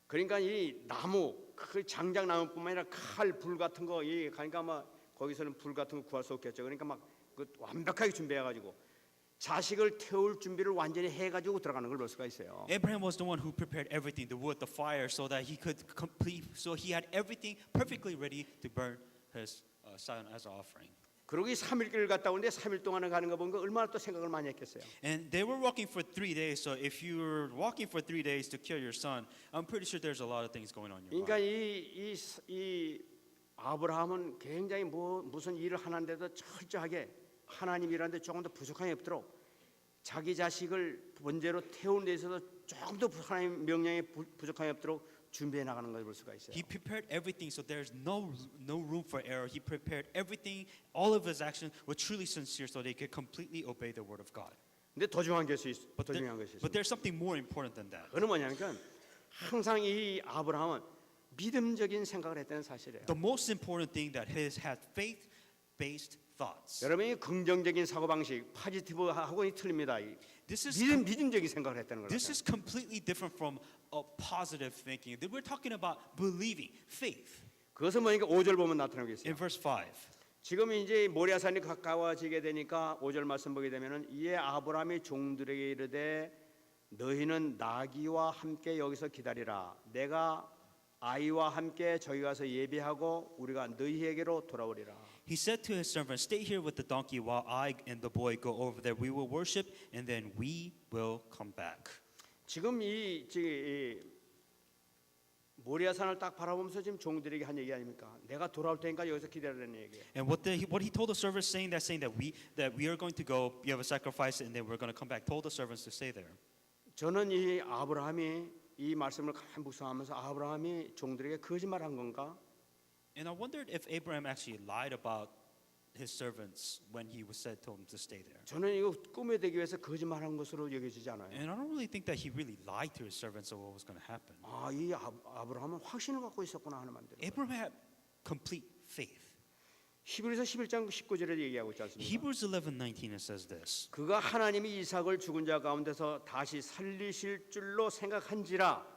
Speaker 1: 그러니까 이 나무, 그 장작 나무뿐만 아니라 칼, 불 같은 거, 그러니까 막 거기서는 불 같은 거 구할 수 없겠죠. 그러니까 막 그 완벽하게 준비해가지고 자식을 태울 준비를 완전히 해가지고 들어가는 걸 볼 수가 있어요.
Speaker 2: Abraham was the one who prepared everything, the wood, the fire, so that he could complete. So he had everything perfectly ready to burn his son as an offering.
Speaker 1: 그러고 이 3일길 갔다 오는데 3일 동안에 가는 거 보니까 얼마나 또 생각을 많이 했겠어요.
Speaker 2: And they were walking for 3 days. So if you're walking for 3 days to kill your son, I'm pretty sure there's a lot of things going on in your
Speaker 1: 그러니까
Speaker 2: mind.
Speaker 1: 이 아브라함은 굉장히 무슨 일을 하는데도 철저하게 하나님이라는데 조금 더 부족함이 없도록 자기 자식을 번제로 태우는 데 있어서 조금 더 하나님 명령에 부족함이 없도록 준비해 나가는 걸 볼 수가 있어요.
Speaker 2: He prepared everything, so there's no room for error. He prepared everything. All of his actions were truly sincere, so they could completely obey the word of God.
Speaker 1: 근데 더 중요한 것이
Speaker 2: But,
Speaker 1: 더 중요한 것이
Speaker 2: but
Speaker 1: 있습니다.
Speaker 2: there's something more important than that.
Speaker 1: 그는 뭐냐면 항상 이 아브라함은 믿음적인 생각을 했다는 사실이에요.
Speaker 2: The most important thing that he has had faith-based thoughts.
Speaker 1: 여러분이 긍정적인 사고 방식, 파지티브하고는 틀립니다.
Speaker 2: This is
Speaker 1: 믿음적인 생각을 했다는 거예요.
Speaker 2: This is completely different from a positive thinking. We're talking about believing, faith.
Speaker 1: 그것은 뭐니까 5절 보면 나타나고 있어요.
Speaker 2: In verse 5,
Speaker 1: 지금 이제 모리아산이 가까워지게 되니까 5절 말씀 보게 되면은 이에 아브라함이 종들에게 이르되 너희는 나귀와 함께 여기서 기다리라. 내가 아이와 함께 저기 가서 예배하고 우리가 너희에게로 돌아오리라.
Speaker 2: he said to his servant, "Stay here with the donkey while I and the boy go over there. We will worship, and then we will come back."
Speaker 1: 지금 이 모리아산을 딱 바라보면서 지금 종들에게 한 얘기 아닙니까? 내가 돌아올 테니까 여기서 기다리라는 얘기예요.
Speaker 2: And what he told the servants, saying that we are going to go, you have a sacrifice, and then we're going to come back. Told the servants to stay there.
Speaker 1: 저는 이 아브라함이 이 말씀을 가만히 묵상하면서 아브라함이 종들에게 거짓말한 건가?
Speaker 2: And I wondered if Abraham actually lied about his servants when he was said told them to stay there.
Speaker 1: 저는 이거 꿈에 대기 위해서 거짓말한 것으로 여겨지지 않아요.
Speaker 2: And I don't really think that he really lied to his servants of what was going to happen.
Speaker 1: 아, 이 아브라함은 확신을 갖고 있었구나 하는 말들.
Speaker 2: Abraham had complete faith.
Speaker 1: 히브리서 11장 19절에 얘기하고 있지 않습니까?
Speaker 2: Hebrews 11:19 it says this.
Speaker 1: 그가 하나님이 이삭을 죽은 자 가운데서 다시 살리실 줄로 생각한지라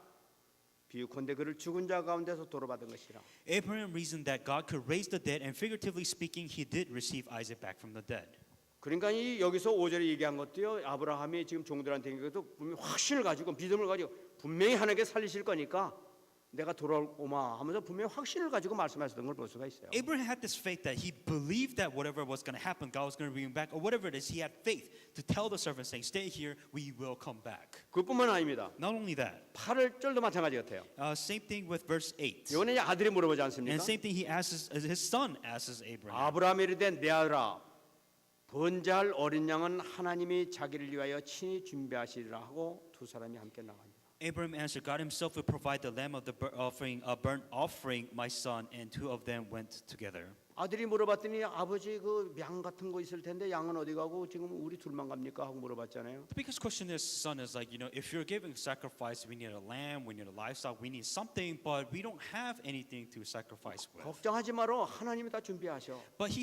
Speaker 1: 비유컨대 그를 죽은 자 가운데서 도로받은 것이라.
Speaker 2: Abraham reasoned that God could raise the dead, and figuratively speaking, he did receive Isaac back from the dead.
Speaker 1: 그러니까 이 여기서 5절에 얘기한 것도요. 아브라함이 지금 종들한테 얘기해도 분명히 확신을 가지고 믿음을 가지고 분명히 하나님께 살리실 거니까 내가 돌아오마 하면서 분명히 확신을 가지고 말씀하셨던 걸 볼 수가 있어요.
Speaker 2: Abraham had this faith that he believed that whatever was going to happen, God was going to bring him back, or whatever it is, he had faith to tell the servants, saying, "Stay here, we will come back."
Speaker 1: 그뿐만 아닙니다.
Speaker 2: Not only that,
Speaker 1: 8절도 마찬가지 같아요.
Speaker 2: same thing with verse 8.
Speaker 1: 이거는 이제 아들이 물어보지 않습니까?
Speaker 2: And same thing he asks, his son asks Abraham.
Speaker 1: 아브라함이 이르되 내 아들아 번제할 어린 양은 하나님이 자기를 위하여 친히 준비하시리라 하고 두 사람이 함께 나갑니다.
Speaker 2: Abraham answered, "God himself will provide the lamb of the burnt offering, my son," and two of them went together.
Speaker 1: 아들이 물어봤더니 아버지 그 양 같은 거 있을 텐데 양은 어디 가고 지금 우리 둘만 갑니까 하고 물어봤잖아요.
Speaker 2: The biggest question is, son, is like, if you're giving sacrifice, we need a lamb, we need a livestock, we need something, but we don't have anything to sacrifice with.
Speaker 1: 걱정하지 마라 하나님이 다 준비하셔.
Speaker 2: But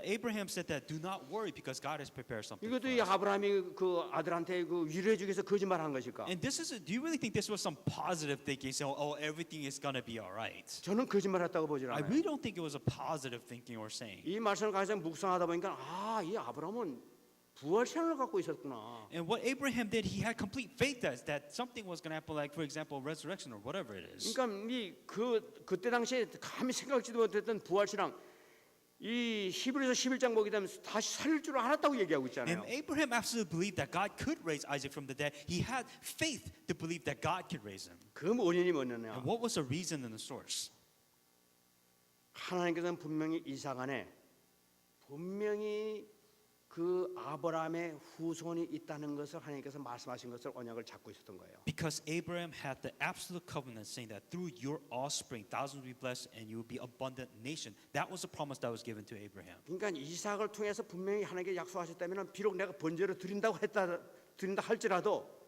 Speaker 2: Abraham said that, do not worry because God has prepared something
Speaker 1: 이것도
Speaker 2: for
Speaker 1: 이
Speaker 2: us.
Speaker 1: 아브라함이 그 아들한테 그 위로해주기 위해서 거짓말한 것일까?
Speaker 2: And do you really think this was some positive thinking, saying, oh, everything is going to be all right?
Speaker 1: 저는 거짓말했다고 보질
Speaker 2: I
Speaker 1: 않아요.
Speaker 2: really don't think it was a positive thinking or saying.
Speaker 1: 이 말씀을 가서 묵상하다 보니까 이 아브라함은 부활신앙을 갖고 있었구나.
Speaker 2: And what Abraham did, he had complete faith that something was going to happen, like, for example, resurrection or whatever it is.
Speaker 1: 그러니까 그때 당시에 감히 생각지도 못했던 부활신앙 이 히브리서 11장 보게 되면 다시 살릴 줄 알았다고 얘기하고 있잖아요.
Speaker 2: And Abraham absolutely believed that God could raise Isaac from the dead. He had faith to believe that God could raise him.
Speaker 1: 그 원인이 뭐냐냐?
Speaker 2: And what was the reason and the source?
Speaker 1: 하나님께서는 분명히 이삭 안에 분명히 그 아브라함의 후손이 있다는 것을 하나님께서 말씀하신 것을 언약을 잡고 있었던 거예요.
Speaker 2: Because Abraham had the absolute covenant saying that through your offspring, thousands will be blessed and you will be abundant nation. That was the promise that was given to Abraham.
Speaker 1: 그러니까 이삭을 통해서 분명히 하나님께 약속하셨다면 비록 내가 번제로 드린다 할지라도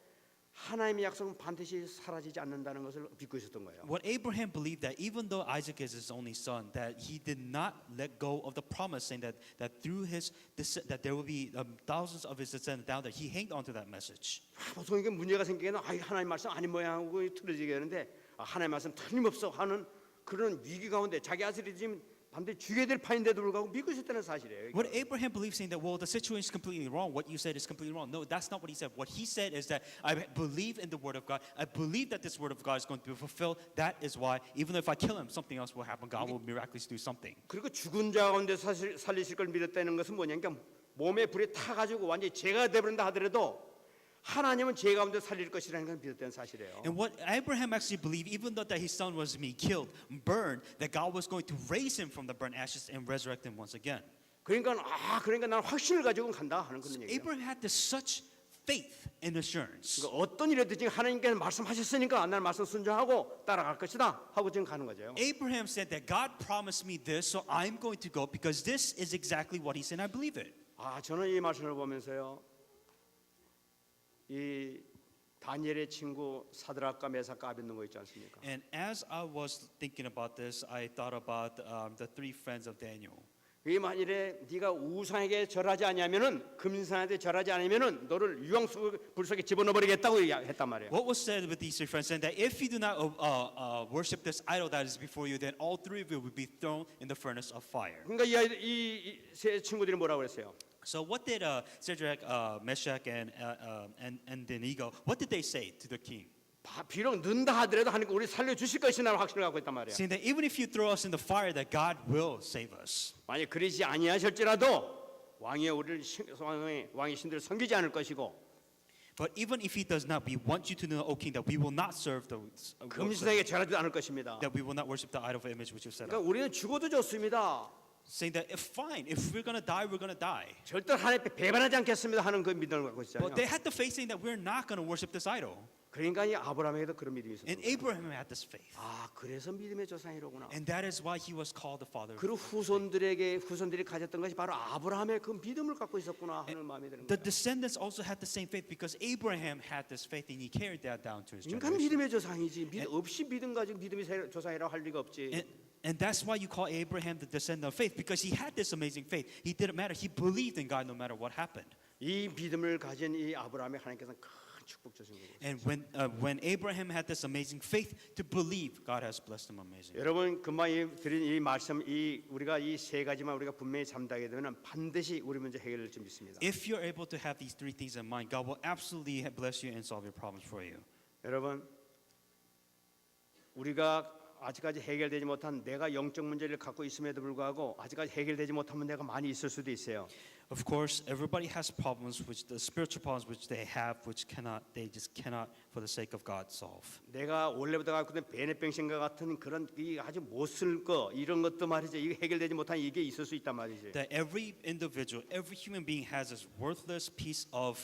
Speaker 1: 하나님의 약속은 반드시 사라지지 않는다는 것을 믿고 있었던 거예요.
Speaker 2: What Abraham believed that even though Isaac is his only son, that he did not let go of the promise, saying that through that there will be thousands of his descendants down there. He hanged on to that message.
Speaker 1: 보통 이게 문제가 생기면 하나님 말씀 아닌 모양하고 틀어지게 되는데 하나님 말씀 틀림없어 하는 그런 위기 가운데 자기 아들이 지금 반드시 죽여야 될 판인데도 불구하고 믿고 있었다는 사실이에요.
Speaker 2: What Abraham believed, saying that, well, the situation is completely wrong. What you said is completely wrong. No, that's not what he said. What he said is that I believe in the word of God. I believe that this word of God is going to be fulfilled. That is why, even if I kill him, something else will happen. God will miraculously do something.
Speaker 1: 그리고 죽은 자 가운데 살리실 걸 믿었다는 것은 뭐냐? 그러니까 몸에 불이 타가지고 완전히 죄가 되버린다 하더라도 하나님은 죄 가운데 살릴 것이라는 걸 믿었다는 사실이에요.
Speaker 2: And what Abraham actually believed, even though that his son was being killed, burned, that God was going to raise him from the burnt ashes and resurrect him once again.
Speaker 1: 그러니까 나는 확신을 가지고 간다 하는 그런 얘기예요.
Speaker 2: Abraham had this such faith and assurance.
Speaker 1: 그러니까 어떤 일이든지 하나님께서 말씀하셨으니까 나는 말씀 순종하고 따라갈 것이다 하고 지금 가는 거죠.
Speaker 2: Abraham said that God promised me this, so I'm going to go because this is exactly what he said. I believe it.
Speaker 1: 저는 이 말씀을 보면서요, 이 다니엘의 친구 사드락과 메삭과 아벤노고 있지 않습니까?
Speaker 2: And as I was thinking about this, I thought about the three friends of Daniel.
Speaker 1: 이 만일에 네가 우상에게 절하지 아니하면은 금신상한테 절하지 않으면은 너를 유황 불 속에 집어넣어 버리겠다고 했단 말이에요.
Speaker 2: What was said with these three friends? And that if you do not worship this idol that is before you, then all three of you will be thrown in the furnace of fire.
Speaker 1: 그러니까 이 세 친구들이 뭐라고 그랬어요?
Speaker 2: So what did Shadrach, Meshach, and Abednego, what did they say to the king?
Speaker 1: 비록 는다 하더라도 하나님 우리 살려 주실 것이라는 확신을 갖고 있단 말이에요.
Speaker 2: Saying that even if you throw us in the fire, that God will save us.
Speaker 1: 만약 그러지 아니하실지라도 왕의 신들을 섬기지 않을 것이고
Speaker 2: But even if he does not, we want you to know, O king, that we will not serve
Speaker 1: 금신상에 절하지 않을 것입니다.
Speaker 2: that we will not worship the idol of image which you set
Speaker 1: 그러니까
Speaker 2: up.
Speaker 1: 우리는 죽어도 좋습니다.
Speaker 2: Saying that fine, if we're gonna die, we're gonna die.
Speaker 1: 절대 하나님 앞에 배반하지 않겠습니다 하는 그 믿음을 갖고 있잖아요.
Speaker 2: But they had the faith saying that we're not gonna worship this idol.
Speaker 1: 그러니까 이 아브라함에게도 그런 믿음이 있었어요.
Speaker 2: And Abraham had this faith.
Speaker 1: 그래서 믿음의 조상이로구나.
Speaker 2: And that is why he was called the father of
Speaker 1: 그리고
Speaker 2: faith.
Speaker 1: 후손들이 가졌던 것이 바로 아브라함의 그 믿음을 갖고 있었구나 하는 마음이 드는
Speaker 2: The
Speaker 1: 거예요.
Speaker 2: descendants also had the same faith because Abraham had this faith and he carried that down to his
Speaker 1: 인간
Speaker 2: generation.
Speaker 1: 믿음의 조상이지 없이 믿음 가지고 믿음의 조상이라고 할 리가 없지.
Speaker 2: And that's why you call Abraham the descendant of faith because he had this amazing faith. He didn't matter. He believed in God no matter what happened.
Speaker 1: 이 믿음을 가진 이 아브라함에 하나님께서는 큰 축복 주신 거예요.
Speaker 2: And when Abraham had this amazing faith to believe, God has blessed him amazingly.
Speaker 1: 여러분 금방 드린 이 말씀 우리가 이 세 가지만 우리가 분명히 잠다게 되면 반드시 우리 문제 해결될 줄 믿습니다.
Speaker 2: If you're able to have these three things in mind, God will absolutely bless you and solve your problems for you.
Speaker 1: 여러분 우리가 아직까지 해결되지 못한 내가 영적 문제를 갖고 있음에도 불구하고 아직까지 해결되지 못한 문제가 많이 있을 수도 있어요.
Speaker 2: Of course, everybody has problems, which the spiritual problems which they have, which they just cannot, for the sake of God, solve.
Speaker 1: 내가 원래부터 갖고 있는 베네병신과 같은 그런 이 아주 못 쓸 거 이런 것도 말이죠. 이게 해결되지 못한 이게 있을 수 있단 말이지.
Speaker 2: That every individual, every human being has this worthless piece of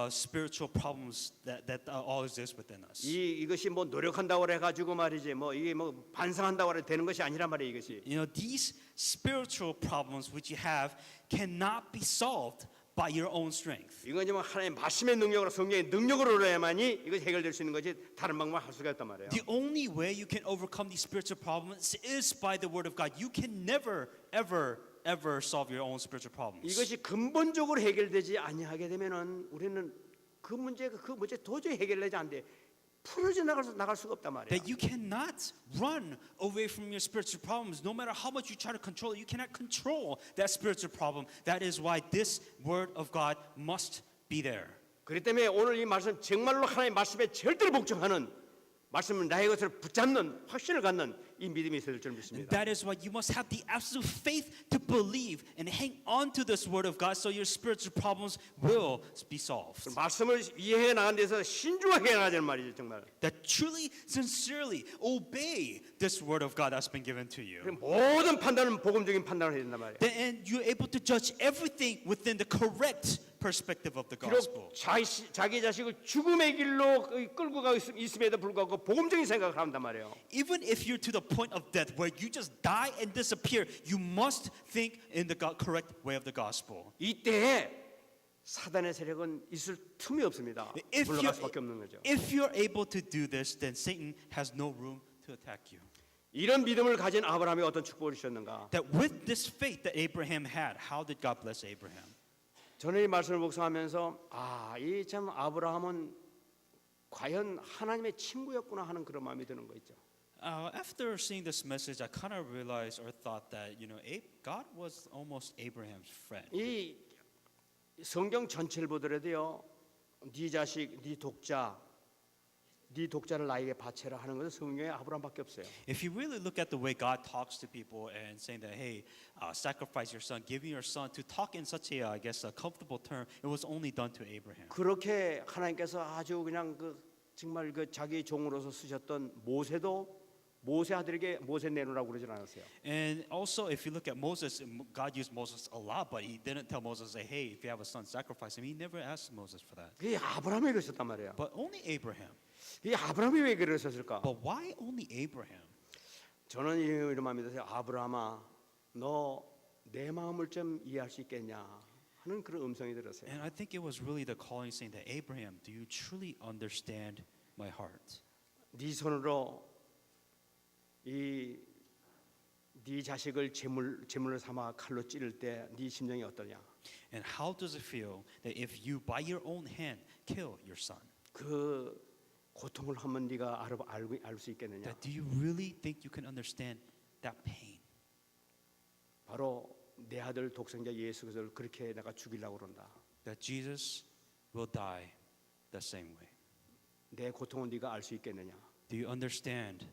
Speaker 2: spiritual problems that all exist within us.
Speaker 1: 이것이 뭐 노력한다고 해가지고 말이지 뭐 이게 뭐 반성한다고 해도 되는 것이 아니란 말이에요 이것이.
Speaker 2: You know, these spiritual problems which you have cannot be solved by your own strength.
Speaker 1: 이건 뭐 하나님의 말씀의 능력으로 성령의 능력으로야만이 이것이 해결될 수 있는 거지 다른 방법을 할 수가 없단 말이에요.
Speaker 2: The only way you can overcome these spiritual problems is by the word of God. You can never, ever solve your own spiritual problems.
Speaker 1: 이것이 근본적으로 해결되지 아니하게 되면은 우리는 그 문제 도저히 해결되지 않는데 풀어져 나갈 수가 없단 말이야.
Speaker 2: That you cannot run away from your spiritual problems. No matter how much you try to control it, you cannot control that spiritual problem. That is why this word of God must be there.
Speaker 1: 그렇기 때문에 오늘 이 말씀 정말로 하나님의 말씀에 절대로 복종하는 말씀은 나의 것을 붙잡는 확신을 갖는 이 믿음이 있을 줄
Speaker 2: And
Speaker 1: 믿습니다.
Speaker 2: that is why you must have the absolute faith to believe and hang on to this word of God so your spiritual problems will be solved.
Speaker 1: 말씀을 이해해 나가는 데서 신중하게 나가자는 말이죠 정말.
Speaker 2: That truly, sincerely obey this word of God that's been given to you.
Speaker 1: 모든 판단은 복음적인 판단을 해야 된단 말이에요.
Speaker 2: And you're able to judge everything within the correct perspective of the gospel.
Speaker 1: 비록 자기 자식을 죽음의 길로 끌고 가고 있음에도 불구하고 복음적인 생각을 한단 말이에요.
Speaker 2: Even if you're to the point of death where you just die and disappear, you must think in the correct way of the gospel.
Speaker 1: 이때에 사단의 세력은 있을 틈이 없습니다. 물러갈 수밖에 없는 거죠.
Speaker 2: If you're able to do this, then Satan has no room to attack you.
Speaker 1: 이런 믿음을 가진 아브라함이 어떤 축복을 주셨는가?
Speaker 2: That with this faith that Abraham had, how did God bless Abraham?
Speaker 1: 저는 이 말씀을 묵상하면서 이 참 아브라함은 과연 하나님의 친구였구나 하는 그런 마음이 드는 거 있죠.
Speaker 2: After seeing this message, I kind of realized or thought that God was almost Abraham's friend.
Speaker 1: 이 성경 전체를 보더라도요, 네 자식, 네 독자를 나에게 바쳐라 하는 것은 성경에 아브라함밖에 없어요.
Speaker 2: If you really look at the way God talks to people and saying that, hey, sacrifice your son, giving your son, to talk in such a, I guess, a comfortable term, it was only done to Abraham.
Speaker 1: 그렇게 하나님께서 아주 그냥 정말 자기 종으로서 쓰셨던 모세도 모세 아들에게 모세 내놓으라고 그러진 않았어요.
Speaker 2: And also, if you look at Moses, God used Moses a lot, but He didn't tell Moses, say, "Hey, if you have a son, sacrifice him." He never asked Moses for that.
Speaker 1: 그게 아브라함이 그랬었단 말이에요.
Speaker 2: But only Abraham.
Speaker 1: 이 아브라함이 왜 그랬었을까?
Speaker 2: But why only Abraham?
Speaker 1: 저는 이런 마음이 들어요. 아브라함아, 너 내 마음을 좀 이해할 수 있겠냐 하는 그런 음성이 들었어요.
Speaker 2: And I think it was really the calling saying that Abraham, do you truly understand my heart?
Speaker 1: 네 손으로 네 자식을 제물로 삼아 칼로 찌를 때 네 심정이 어떠냐?
Speaker 2: And how does it feel that if you by your own hand kill your son?
Speaker 1: 그 고통을 한번 네가 알 수 있겠느냐?
Speaker 2: That do you really think you can understand that pain?
Speaker 1: 바로 내 아들 독생자 예수 그리스도를 그렇게 내가 죽이려고 그런다.
Speaker 2: That Jesus will die the same way.
Speaker 1: 내 고통을 네가 알 수 있겠느냐?
Speaker 2: Do you understand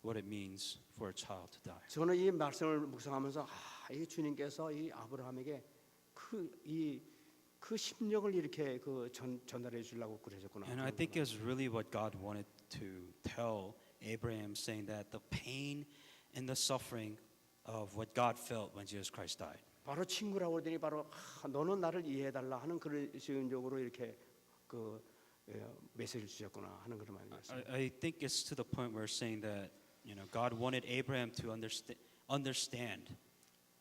Speaker 2: what it means for a child to die?
Speaker 1: 저는 이 말씀을 묵상하면서 이 주님께서 이 아브라함에게 그 심령을 이렇게 전달해 주려고 그러셨구나.
Speaker 2: And I think it's really what God wanted to tell Abraham, saying that the pain and the suffering of what God felt when Jesus Christ died.
Speaker 1: 바로 친구라고 그러더니 바로 너는 나를 이해해 달라 하는 그런 식으로 이렇게 메시지를 주셨구나 하는 그런 말이었어요.
Speaker 2: I think it's to the point where saying that God wanted Abraham to understand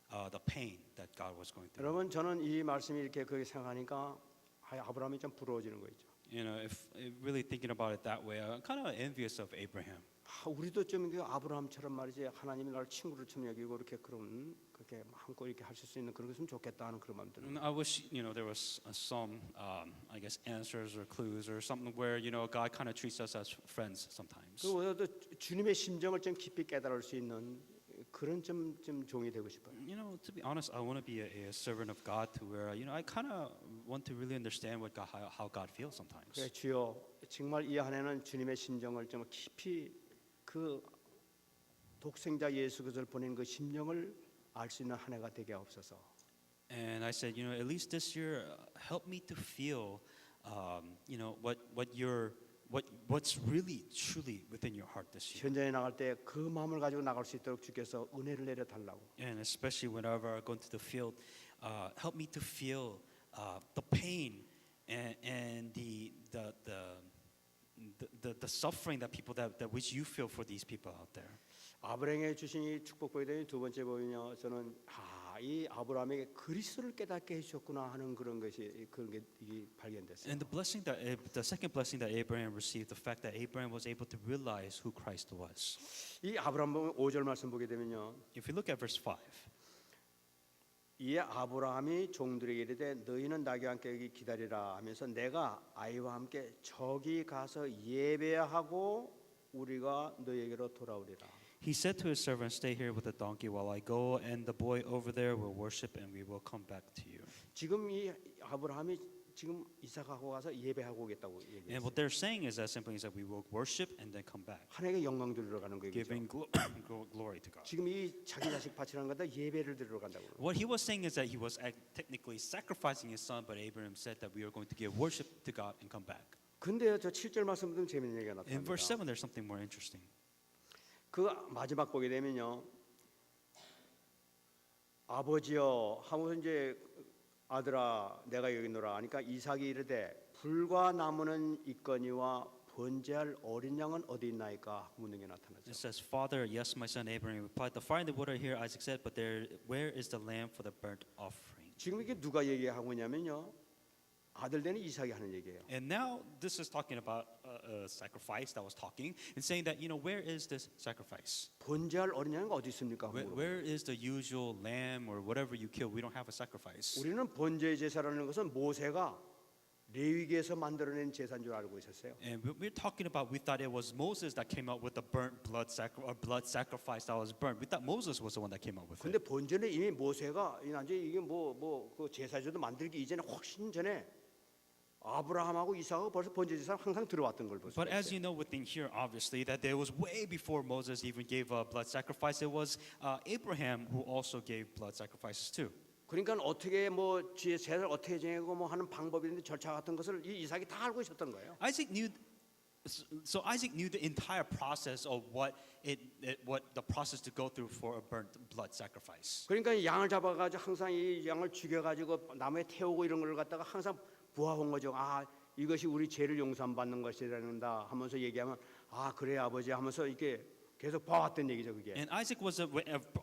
Speaker 2: the pain that God was going through.
Speaker 1: 여러분 저는 이 말씀이 이렇게 그렇게 생각하니까 아브라함이 좀 부러워지는 거죠.
Speaker 2: If really thinking about it that way, I'm kind of envious of Abraham.
Speaker 1: 우리도 좀 아브라함처럼 말이지 하나님이 나를 친구를 좀 여기고 그렇게 그렇게 마음껏 이렇게 하실 수 있는 그런 것은 좋겠다 하는 그런 마음 들어요.
Speaker 2: I wish there was some I guess answers or clues or something where God kind of treats us as friends sometimes.
Speaker 1: 그리고 또 주님의 심정을 좀 깊이 깨달을 수 있는 그런 좀 종이 되고 싶어요.
Speaker 2: To be honest, I want to be a servant of God to where I kind of want to really understand how God feels sometimes.
Speaker 1: 그래 주여 정말 이 한해는 주님의 심정을 좀 깊이 그 독생자 예수 그리스도를 보낸 그 심령을 알 수 있는 한 해가 되게 없어서.
Speaker 2: And I said, at least this year, help me to feel, what's really truly within your heart this year.
Speaker 1: 현장에 나갈 때 그 마음을 가지고 나갈 수 있도록 주께서 은혜를 내려 달라고.
Speaker 2: And especially whenever I go into the field, help me to feel the pain and the suffering that which you feel for these people out there.
Speaker 1: 아브라함에게 주신 이 축복보에 두 번째 보면요, 저는 이 아브라함에게 그리스도를 깨닫게 해주셨구나 하는 그런 게 발견됐어요.
Speaker 2: And the second blessing that Abraham received, the fact that Abraham was able to realize who Christ was.
Speaker 1: 이 아브라함 보면 5절 말씀 보게 되면요,
Speaker 2: If you look at verse 5.
Speaker 1: 이에 아브라함이 종들에게 이르되 너희는 나와 함께 여기 기다리라 하면서 내가 아이와 함께 저기 가서 예배하고 우리가 너희에게로 돌아오리라.
Speaker 2: He said to his servant, "Stay here with the donkey while I go, and the boy over there will worship, and we will come back to you."
Speaker 1: 지금 이 아브라함이 지금 이삭하고 가서 예배하고 오겠다고
Speaker 2: And
Speaker 1: 얘기했어요.
Speaker 2: what they're saying is that simply is that we will worship and then come back,
Speaker 1: 하나님께 영광 드리러 가는 거예요.
Speaker 2: giving glory to God.
Speaker 1: 지금 이 자기 자식 바치라는 거다 예배를 드리러 간다고.
Speaker 2: What he was saying is that he was technically sacrificing his son, but Abraham said that we are going to give worship to God and come back.
Speaker 1: 근데 저 7절 말씀 보면 재밌는 얘기가
Speaker 2: In verse
Speaker 1: 나타납니다.
Speaker 2: 7, there's something more interesting.
Speaker 1: 그 마지막 보게 되면요, 아버지여 하면서 이제 아들아 내가 여기 있노라 하니까 이삭이 이르되 불과 나무는 있거니와 번제할 어린 양은 어디 있나이까 묻는 게 나타나죠.
Speaker 2: It says, "Father, yes, my son Abraham replied, the fire and the water are here," Isaac said, "but where is the lamb for the burnt offering?"
Speaker 1: 지금 이게 누가 얘기하고 있냐면요, 아들 되는 이삭이 하는 얘기예요.
Speaker 2: And now this is talking about a sacrifice that was talking and saying that, where is this sacrifice?
Speaker 1: 번제할 어린 양이 어디 있습니까?
Speaker 2: Where is the usual lamb or whatever you kill? We don't have a sacrifice.
Speaker 1: 우리는 번제 제사라는 것은 모세가 레위기에서 만들어낸 제사인 줄 알고 있었어요.
Speaker 2: And we're talking about, we thought it was Moses that came up with the blood sacrifice that was burnt. We thought Moses was the one that came up with
Speaker 1: 근데
Speaker 2: it.
Speaker 1: 번제는 이미 모세가 이제 이게 그 제사제도 만들기 이전에 훨씬 전에 아브라함하고 이삭하고 벌써 번제 제사 항상 들어왔던 걸 볼 수
Speaker 2: But as
Speaker 1: 있어요.
Speaker 2: you know within here, obviously, that there was way before Moses even gave a blood sacrifice. It was Abraham who also gave blood sacrifices too.
Speaker 1: 그러니까 어떻게 제사를 어떻게 정하고 하는 방법이든지 절차 같은 것을 이 이삭이 다 알고 있었던 거예요.
Speaker 2: Isaac knew So Isaac knew the entire process of what the process to go through for a burnt blood sacrifice.
Speaker 1: 그러니까 양을 잡아가지고 항상 이 양을 죽여가지고 나무에 태우고 이런 걸 갖다가 항상 보아온 거죠. 아 이것이 우리 죄를 용서받는 것이란다 하면서 얘기하면 아 그래 아버지 하면서 이렇게 계속 봐왔던 얘기죠 그게.
Speaker 2: And Isaac was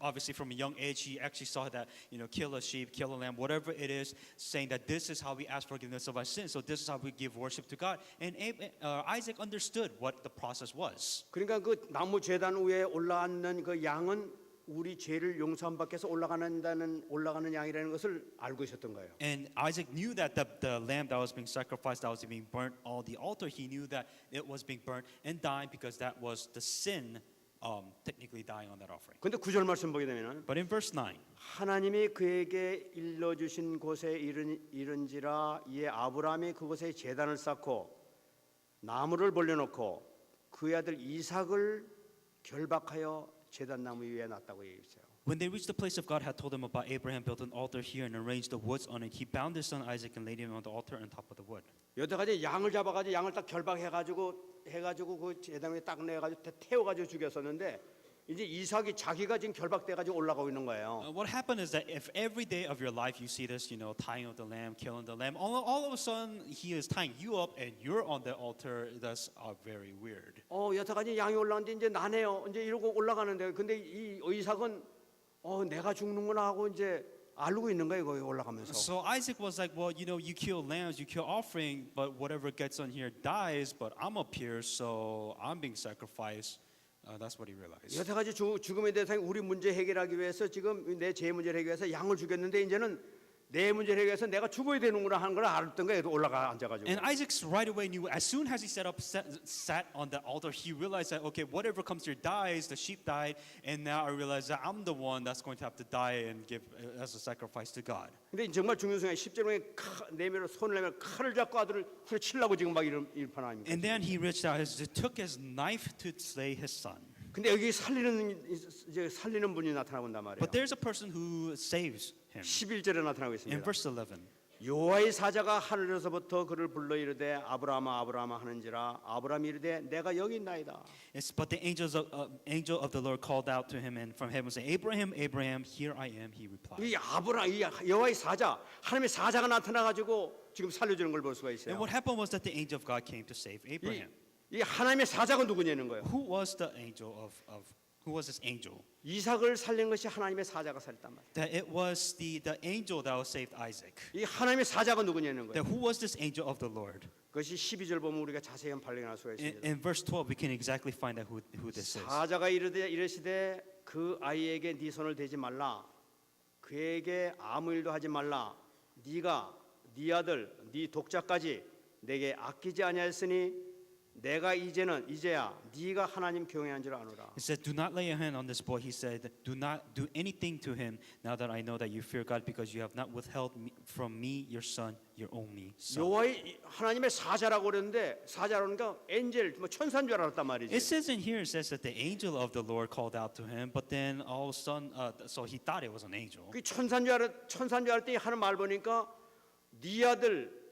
Speaker 2: obviously from a young age. He actually saw that kill a sheep, kill a lamb, whatever it is, saying that this is how we ask forgiveness of our sins. So this is how we give worship to God. And Isaac understood what the process was.
Speaker 1: 그러니까 그 나무 제단 위에 올라앉는 그 양은 우리 죄를 용서받기 위해서 올라가는 양이라는 것을 알고 있었던 거예요.
Speaker 2: And Isaac knew that the lamb that was being sacrificed, that was being burnt on the altar, he knew that it was being burnt and dying because that was the sin. Technically dying on that offering.
Speaker 1: 근데 9절 말씀 보게 되면은
Speaker 2: But in verse 9,
Speaker 1: 하나님이 그에게 일러 주신 곳에 이른지라 이에 아브라함이 그곳에 제단을 쌓고 나무를 벌려놓고 그의 아들 이삭을 결박하여 제단 나무 위에 놨다고 얘기했어요.
Speaker 2: when they reached the place of God had told them about, Abraham built an altar here and arranged the woods on it. He bound his son Isaac and laid him on the altar on top of the wood.
Speaker 1: 여태까지 양을 잡아가지고 양을 딱 결박해가지고 그 제단 위에 딱 내가지고 태워가지고 죽였었는데 이제 이삭이 자기가 지금 결박돼가지고 올라가고 있는 거예요.
Speaker 2: What happened is that if every day of your life you see this, tying of the lamb, killing the lamb, all of a sudden he is tying you up and you're on the altar. That's very weird.
Speaker 1: 여태까지 양이 올라갔는데 이제 나네요. 이제 이러고 올라가는데 근데 이 이삭은 내가 죽는구나 하고 이제 알고 있는 거예요. 거기 올라가면서.
Speaker 2: So Isaac was like, well, you kill lambs, you kill offering, but whatever gets on here dies. But I'm up here, so I'm being sacrificed. That's what he realized.
Speaker 1: 여태까지 죽음의 대상이 우리 문제 해결하기 위해서 지금 내 죄 문제를 해결해서 양을 죽였는데 이제는 내 문제를 해결해서 내가 죽어야 되는구나 하는 걸 알았던 거예요. 올라가 앉아가지고.
Speaker 2: And Isaac right away knew. As soon as he sat on the altar, he realized that okay, whatever comes here dies. The sheep died, and now I realize that I'm the one that's going to have to die and give as a sacrifice to God.
Speaker 1: 근데 정말 중요한 순간에 10절에 내밀어 손을 내밀어 칼을 잡고 아들을 후려치려고 지금 막 일판 아닙니까?
Speaker 2: And then he reached out, he took his knife to slay his son.
Speaker 1: 근데 여기 살리는 분이 나타나고 온단 말이에요.
Speaker 2: But there's a person who saves him.
Speaker 1: 11절에 나타나고
Speaker 2: In
Speaker 1: 있습니다.
Speaker 2: verse 11.
Speaker 1: 여호와의 사자가 하늘에서부터 그를 불러 이르되 아브라함아 아브라함아 하는지라 아브라함이 이르되 내가 여기 있나이다.
Speaker 2: But the angel of the Lord called out to him and from heaven saying, Abraham, Abraham, here I am. He replied.
Speaker 1: 이 여호와의 사자 하나님의 사자가 나타나 가지고 지금 살려주는 걸 볼 수가
Speaker 2: And
Speaker 1: 있어요.
Speaker 2: what happened was that the angel of God came to save Abraham.
Speaker 1: 이 하나님의 사자가 누구냐는 거예요.
Speaker 2: Who was the angel who was this angel?
Speaker 1: 이삭을 살린 것이 하나님의 사자가 살렸단 말이에요.
Speaker 2: That it was the angel that was saved Isaac.
Speaker 1: 이 하나님의 사자가 누구냐는 거예요.
Speaker 2: That who was this angel of the Lord?
Speaker 1: 그것이 12절 보면 우리가 자세히 발견할 수가 있습니다.
Speaker 2: In verse 12, we can exactly find out who this is.
Speaker 1: 사자가 이르시되 그 아이에게 네 손을 대지 말라. 그에게 아무 일도 하지 말라. 네가 네 아들 네 독자까지 내게 아끼지 아니하였으니 내가 이제야 네가 하나님 경외한 줄 아노라.
Speaker 2: He said, "Do not lay a hand on this boy." He said, "Do not do anything to him. Now that I know that you fear God, because you have not withheld from me your son, your only son."
Speaker 1: 여호와의 하나님의 사자라고 그러는데 사자라니까 엔젤 뭐 천사인 줄 알았단 말이지.
Speaker 2: It says in here, it says that the angel of the Lord called out to him, but then all of a sudden, so he thought it was an angel.
Speaker 1: 그 천사인 줄 알았더니 하는 말 보니까 네 아들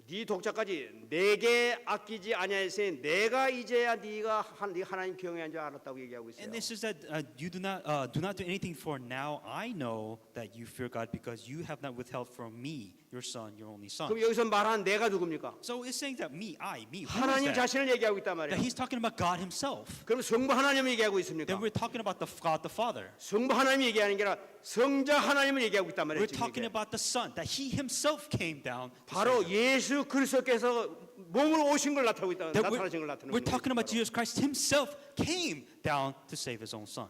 Speaker 1: 네 독자까지 내게 아끼지 아니하였으니 내가 이제야 네가 하나님 경외한 줄 알았다고 얘기하고 있어요.
Speaker 2: And this is that you do not do anything, for now I know that you fear God, because you have not withheld from me your son, your only son.
Speaker 1: 그럼 여기서 말하는 내가 누굽니까?
Speaker 2: So it's saying that me, who is
Speaker 1: 하나님
Speaker 2: that?
Speaker 1: 자신을 얘기하고 있단
Speaker 2: That
Speaker 1: 말이에요.
Speaker 2: he's talking about God himself.
Speaker 1: 그럼 성부 하나님을 얘기하고 있습니까?
Speaker 2: Then we're talking about God the Father.
Speaker 1: 성부 하나님이 얘기하는 게 아니라 성자 하나님을 얘기하고 있단 말이에요.
Speaker 2: We're talking about the Son, that he himself came down.
Speaker 1: 바로 예수 그리스도께서 몸으로 오신 걸 나타나고 있다. 나타나신 걸 나타내는
Speaker 2: We're talking about
Speaker 1: 거예요.
Speaker 2: Jesus Christ himself came down to save his own son.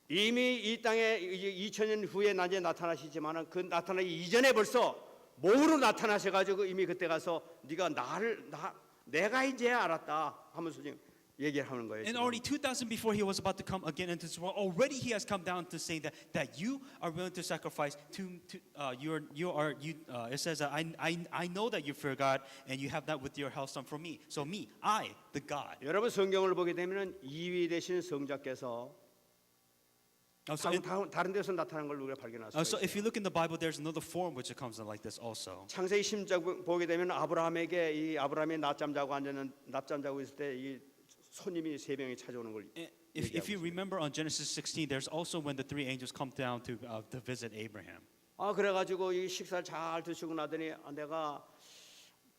Speaker 1: 이미 이 땅에 2000년 후에 나중에 나타나시지만은 그 나타나기 이전에 벌써 몸으로 나타나셔가지고 이미 그때 가서 네가 내가 이제 알았다 하면서 지금 얘기를 하는 거예요.
Speaker 2: And
Speaker 1: 지금.
Speaker 2: already 2000 before he was about to come again into this world, already he has come down to say that you are willing to sacrifice it says that I know that you fear God and you have not with your health son from me. So me, I, the God.
Speaker 1: 여러분 성경을 보게 되면은 2위 되신 성자께서 다른 데서 나타난 걸 우리가 발견할 수
Speaker 2: So if you
Speaker 1: 있어요.
Speaker 2: look in the Bible, there's another form which it comes in like this also.
Speaker 1: 창세기 16장 보게 되면 아브라함에게 이 아브라함이 낮잠 자고 있을 때 이 손님이 세 명이 찾아오는 걸
Speaker 2: If you
Speaker 1: 얘기하고 있습니다.
Speaker 2: remember on Genesis 16, there's also when the three angels come down to visit Abraham.
Speaker 1: 그래가지고 이 식사를 잘 드시고 나더니 내가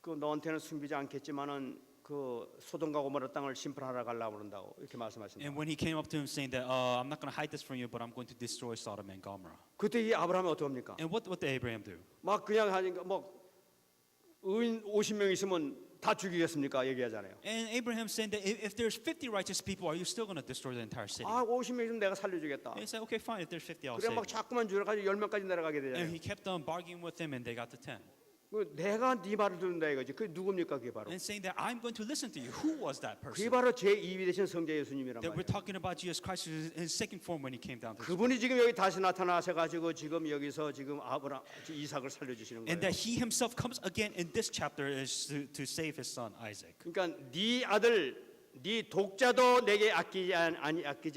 Speaker 1: 그 너한테는 숨기지 않겠지만은 그 소돔과 고모라 땅을 심판하러 가려고 그런다고 이렇게 말씀하신다.
Speaker 2: And when he came up to him saying that, I'm not going to hide this from you, but I'm going to destroy Sodom and Gomorrah.
Speaker 1: 그때 이 아브라함이 어떻게 합니까?
Speaker 2: And what did Abraham do?
Speaker 1: 막 그냥 하니까 뭐 의인 50명 있으면 다 죽이겠습니까? 얘기하잖아요.
Speaker 2: And Abraham saying that if there's 50 righteous people, are you still going to destroy the entire city?
Speaker 1: 50명 있으면 내가 살려주겠다.
Speaker 2: And he said, okay, fine. If there's 50, I'll
Speaker 1: 그래
Speaker 2: save
Speaker 1: 막
Speaker 2: you.
Speaker 1: 자꾸만 줄여가지고 10명까지 내려가게
Speaker 2: And
Speaker 1: 되잖아요.
Speaker 2: he kept on bargaining with him, and they got to 10.
Speaker 1: 내가 네 말을 듣는다 이거지. 그게 누굽니까 그게 바로?
Speaker 2: And saying that I'm going to listen to you. Who was that
Speaker 1: 그게
Speaker 2: person?
Speaker 1: 바로 제2위 되신 성자 예수님이란
Speaker 2: That we're
Speaker 1: 말이에요.
Speaker 2: talking about Jesus Christ in his second form when he came down to this world.
Speaker 1: 그분이 지금 여기 다시 나타나셔가지고 지금 여기서 지금 이삭을 살려주시는
Speaker 2: And
Speaker 1: 거예요.
Speaker 2: that he himself comes again in this chapter is to save his son Isaac.
Speaker 1: 그러니까 네 아들, 네 독자도 내게 아끼지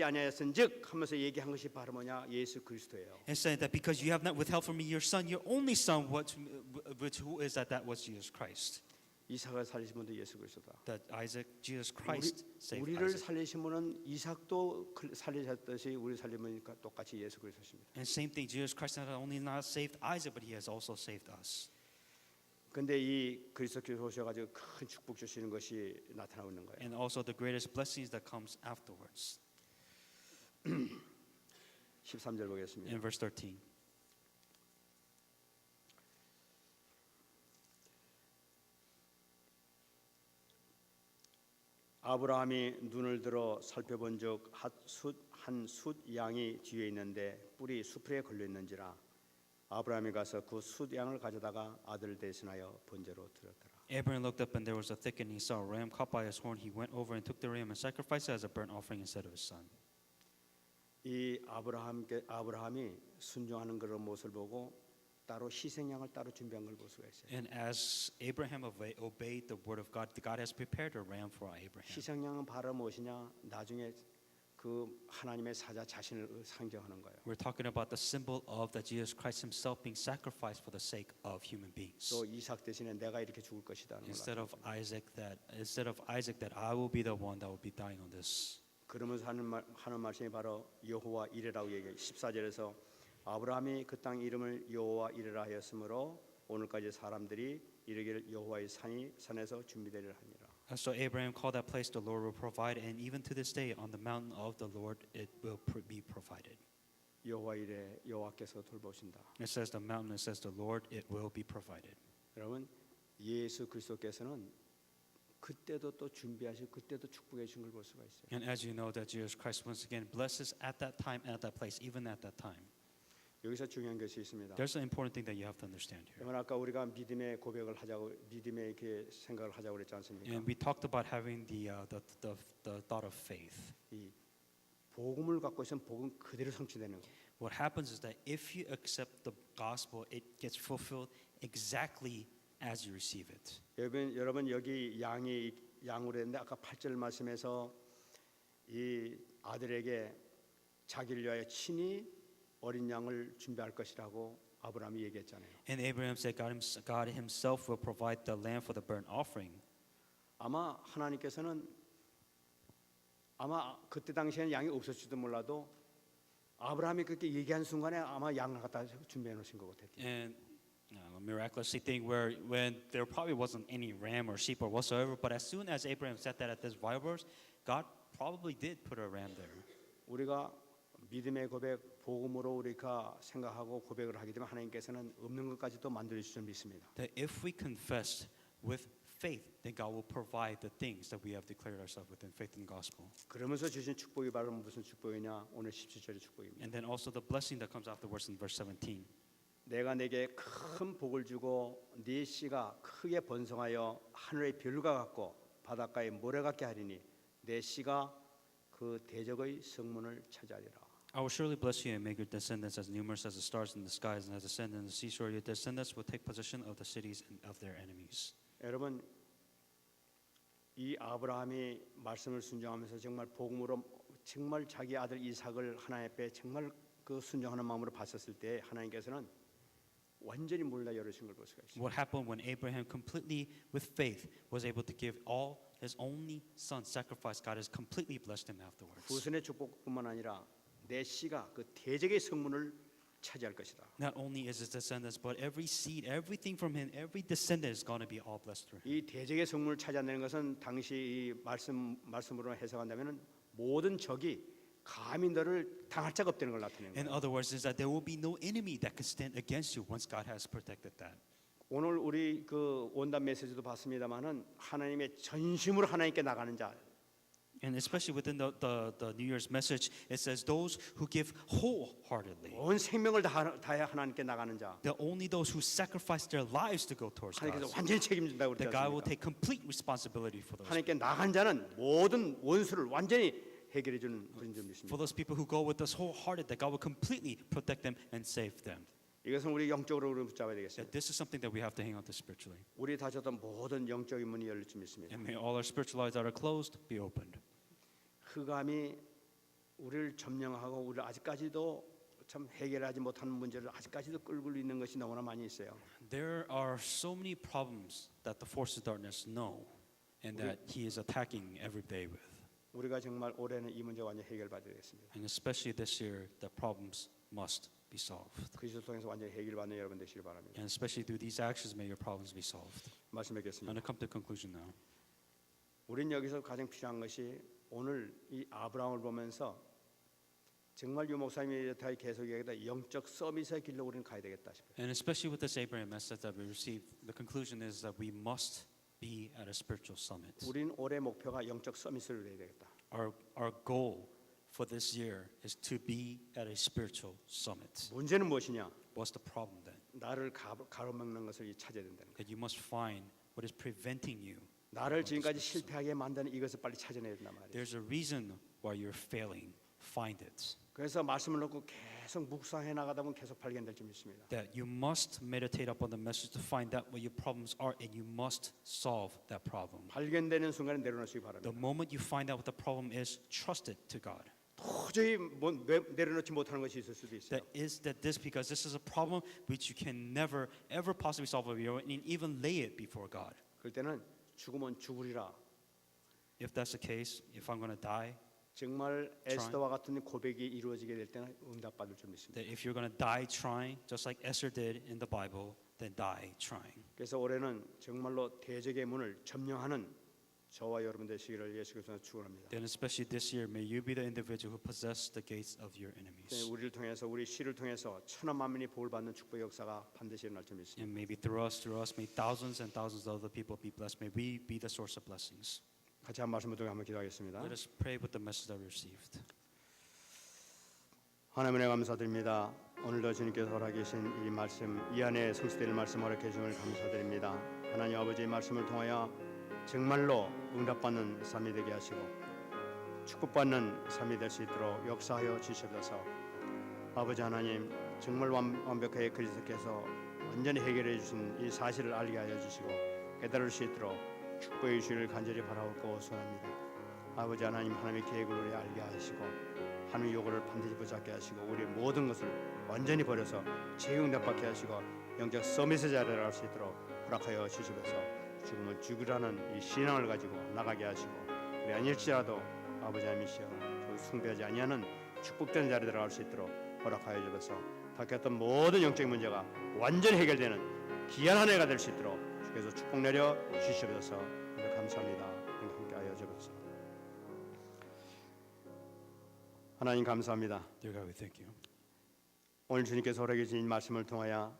Speaker 1: 아니하였은즉 하면서 얘기한 것이 바로 뭐냐? 예수 그리스도예요.
Speaker 2: And saying that because you have not withheld from me your son, your only son, who is that was Jesus Christ.
Speaker 1: 이삭을 살리신 분도 예수 그리스도다.
Speaker 2: That Isaac, Jesus Christ saved
Speaker 1: 우리를
Speaker 2: Isaac.
Speaker 1: 살리신 분은 이삭도 살리셨듯이 우리 살리면 똑같이 예수 그리스도십니다.
Speaker 2: And same thing, Jesus Christ not only not saved Isaac, but he has also saved us.
Speaker 1: 근데 이 그리스도께서 오셔가지고 큰 축복 주시는 것이 나타나고 있는 거예요.
Speaker 2: And also the greatest blessings that comes afterwards.
Speaker 1: 13절 보겠습니다.
Speaker 2: In verse 13.
Speaker 1: 아브라함이 눈을 들어 살펴본즉 한 숫 양이 뒤에 있는데 뿔이 수풀에 걸려 있는지라 아브라함이 가서 그 숫 양을 가져다가 아들을 대신하여 번제로 드렸더라.
Speaker 2: Abraham looked up and there was a thicket and he saw a ram caught by his horn. He went over and took the ram and sacrificed it as a burnt offering instead of his son.
Speaker 1: 이 아브라함이 순종하는 그런 모습을 보고 따로 희생양을 따로 준비한 걸 볼 수가 있어요.
Speaker 2: And as Abraham obeyed the word of God, God has prepared a ram for Abraham.
Speaker 1: 희생양은 바로 무엇이냐? 나중에 그 하나님의 사자 자신을 상징하는 거예요.
Speaker 2: We're talking about the symbol of that Jesus Christ himself being sacrificed for the sake of human beings.
Speaker 1: 또 이삭 대신에 내가 이렇게 죽을 것이다는 걸.
Speaker 2: Instead of Isaac that I will be the one that will be dying on this.
Speaker 1: 그러면서 하는 말씀이 바로 여호와 이레라고 얘기해요. 14절에서 아브라함이 그 땅 이름을 여호와 이레라 하였으므로 오늘까지 사람들이 이르기를 여호와의 산에서 준비되리라 하니라.
Speaker 2: So Abraham called that place the Lord will provide, and even to this day on the mountain of the Lord it will be provided.
Speaker 1: 여호와 이레 여호와께서 돌보신다.
Speaker 2: It says the mountain, it says the Lord, it will be provided.
Speaker 1: 여러분 예수 그리스도께서는 그때도 또 준비하시고 그때도 축복해 주신 걸 볼 수가 있어요.
Speaker 2: And as you know that Jesus Christ once again blesses at that time and at that place, even at that time.
Speaker 1: 여기서 중요한 것이 있습니다.
Speaker 2: There's an important thing that you have to understand here.
Speaker 1: 여러분 아까 우리가 믿음의 고백을 하자고 믿음의 이렇게 생각을 하자고 그랬지 않습니까?
Speaker 2: And we talked about having the thought of faith.
Speaker 1: 이 복음을 갖고 있으면 복음 그대로 성취되는 거예요.
Speaker 2: What happens is that if you accept the gospel, it gets fulfilled exactly as you receive it.
Speaker 1: 여러분 여기 양으로 했는데 아까 8절 말씀에서 이 아들에게 자기를 위하여 친히 어린 양을 준비할 것이라고 아브라함이 얘기했잖아요.
Speaker 2: And Abraham said God himself will provide the lamb for the burnt offering.
Speaker 1: 아마 하나님께서는 아마 그때 당시에는 양이 없었지도 몰라도 아브라함이 그렇게 얘기한 순간에 아마 양을 갖다 준비해 놓으신 것 같아요.
Speaker 2: And a miraculous thing where when there probably wasn't any ram or sheep or whatsoever, but as soon as Abraham said that at this wild birds, God probably did put a ram there.
Speaker 1: 우리가 믿음의 고백, 복음으로 우리가 생각하고 고백을 하게 되면 하나님께서는 없는 것까지도 만들어 주실 줄 믿습니다.
Speaker 2: That if we confess with faith, then God will provide the things that we have declared ourselves within faith in the gospel.
Speaker 1: 그러면서 주신 축복이 바로 무슨 축복이냐? 오늘 17절의 축복입니다.
Speaker 2: And then also the blessing that comes afterwards in verse 17.
Speaker 1: 내가 내게 큰 복을 주고 네 씨가 크게 번성하여 하늘의 별과 같고 바닷가의 모래 같게 하리니 내 씨가 그 대적의 성문을 차지하리라.
Speaker 2: I will surely bless you and make your descendants as numerous as the stars in the skies and as the sand in the seashore. Your descendants will take possession of the cities and of their enemies.
Speaker 1: 여러분 이 아브라함이 말씀을 순종하면서 정말 복음으로 정말 자기 아들 이삭을 하나님 앞에 정말 그 순종하는 마음으로 봤었을 때 하나님께서는 완전히 문을 열으신 걸 볼 수가 있습니다.
Speaker 2: What happened when Abraham completely with faith was able to give all his only son sacrifice, God has completely blessed him afterwards.
Speaker 1: 후손의 축복뿐만 아니라 내 씨가 그 대적의 성문을 차지할 것이다.
Speaker 2: Not only is his descendants, but every seed, everything from him, every descendant is going to be all blessed through him.
Speaker 1: 이 대적의 성문을 차지한다는 것은 당시 이 말씀으로 해석한다면은 모든 적이 감히 너를 당할 자가 없다는 걸 나타내는
Speaker 2: In
Speaker 1: 거예요.
Speaker 2: other words, is that there will be no enemy that can stand against you once God has protected that.
Speaker 1: 오늘 우리 그 원단 메시지도 봤습니다만은 하나님의 전심으로 하나님께 나가는 자.
Speaker 2: And especially within the New Year's message, it says those who give wholeheartedly.
Speaker 1: 온 생명을 다해 하나님께 나가는 자.
Speaker 2: They're only those who sacrifice their lives to go towards God.
Speaker 1: 하나님께서 완전히 책임진다고
Speaker 2: That God will
Speaker 1: 그랬습니다.
Speaker 2: take complete responsibility for those.
Speaker 1: 하나님께 나간 자는 모든 원수를 완전히 해결해 주는 그런 점이
Speaker 2: For
Speaker 1: 있습니다.
Speaker 2: those people who go with us wholehearted, that God will completely protect them and save them.
Speaker 1: 이것은 우리 영적으로 우리 붙잡아야 되겠어요.
Speaker 2: That this is something that we have to hang on to spiritually.
Speaker 1: 우리 닫혔던 모든 영적인 문이 열릴 줄 믿습니다.
Speaker 2: And may all our spiritual eyes that are closed be opened.
Speaker 1: 흑암이 우리를 점령하고 우리를 아직까지도 참 해결하지 못하는 문제를 아직까지도 끌고 있는 것이 너무나 많이 있어요.
Speaker 2: There are so many problems that the forces of darkness know and that he is attacking every day with.
Speaker 1: 우리가 정말 올해는 이 문제 완전히 해결받아야 되겠습니다.
Speaker 2: And especially this year, the problems must be solved.
Speaker 1: 그리스도 통해서 완전히 해결받는 여러분 되시길 바랍니다.
Speaker 2: And especially through these actions, may your problems be solved.
Speaker 1: 말씀
Speaker 2: I'm
Speaker 1: 뵙겠습니다.
Speaker 2: going to come to a conclusion now.
Speaker 1: 우리는 여기서 가장 필요한 것이 오늘 이 아브라함을 보면서 정말 유 목사님이 다 계속 얘기하다 영적 서밋의 길로 우리는 가야 되겠다 싶어요.
Speaker 2: And especially with this Abraham message that we received, the conclusion is that we must be at a spiritual summit.
Speaker 1: 우리는 올해 목표가 영적 서밋을 해야 되겠다.
Speaker 2: Our goal for this year is to be at a spiritual summit.
Speaker 1: 문제는 무엇이냐?
Speaker 2: What's the problem then?
Speaker 1: 나를 가로막는 것을 찾아야 된다는 거예요.
Speaker 2: That you must find what is preventing you.
Speaker 1: 나를 지금까지 실패하게 만드는 이것을 빨리 찾아내야 된단 말이에요.
Speaker 2: There's a reason why you're failing. Find it.
Speaker 1: 그래서 말씀을 놓고 계속 묵상해 나가다 보면 계속 발견될 줄 믿습니다.
Speaker 2: That you must meditate upon the message to find out what your problems are, and you must solve that problem.
Speaker 1: 발견되는 순간에 내려놓으시기 바랍니다.
Speaker 2: The moment you find out what the problem is, trust it to God.
Speaker 1: 도저히 내려놓지 못하는 것이 있을 수도 있어요.
Speaker 2: That this because this is a problem which you can never ever possibly solve of your own, and even lay it before God.
Speaker 1: 그럴 때는 죽으면 죽으리라.
Speaker 2: If that's the case, if I'm going to die,
Speaker 1: 정말 에스더와 같은 고백이 이루어지게 될 때는 응답받을 줄 믿습니다.
Speaker 2: that if you're going to die trying, just like Esther did in the Bible, then die trying.
Speaker 1: 그래서 올해는 정말로 대적의 문을 점령하는 저와 여러분 되시기를 예수 그리스도로 축원합니다.
Speaker 2: Then especially this year, may you be the individual who possess the gates of your enemies.
Speaker 1: 우리를 통해서 우리 시를 통해서 천하 만민이 복을 받는 축복의 역사가 반드시 일어날 줄 믿습니다.
Speaker 2: And maybe through us, may thousands and thousands of other people be blessed. May we be the source of blessings.
Speaker 1: 같이 한 말씀 듣고 한번 기도하겠습니다.
Speaker 2: Let us pray with the message that we received.
Speaker 1: 하나님의 감사드립니다. 오늘도 주님께서 허락하신 이 말씀, 이 안에 성취될 말씀 허락해 주심을 감사드립니다. 하나님 아버지의 말씀을 통하여 정말로 응답받는 삶이 되게 하시고 축복받는 삶이 될 수 있도록 역사하여 주시옵소서. 아버지 하나님, 정말 완벽하게 그리스도께서 완전히 해결해 주신 이 사실을 알게 하여 주시고 깨달을 수 있도록 축복해 주시기를 간절히 바라고 소원합니다. 아버지 하나님, 하나님의 계획을 우리 알게 하시고 하나님의 요구를 반드시 붙잡게 하시고 우리 모든 것을 완전히 버려서 재응답받게 하시고 영적 서밋의 자리를 할 수 있도록 허락하여 주시옵소서. 죽음을 죽으라는 이 신앙을 가지고 나가게 하시고 우리 아닐지라도 아버지 하나님이시여 숭배하지 아니하는 축복된 자리에 들어갈 수 있도록 허락하여 주셔서 닥쳤던 모든 영적 문제가 완전히 해결되는 귀한 한 해가 될 수 있도록 주께서 축복 내려 주시옵소서. 감사합니다. 함께하여 주옵소서. 하나님 감사합니다.
Speaker 2: Dear God, we thank you.
Speaker 1: 오늘 주님께서 허락해 주신 말씀을 통하여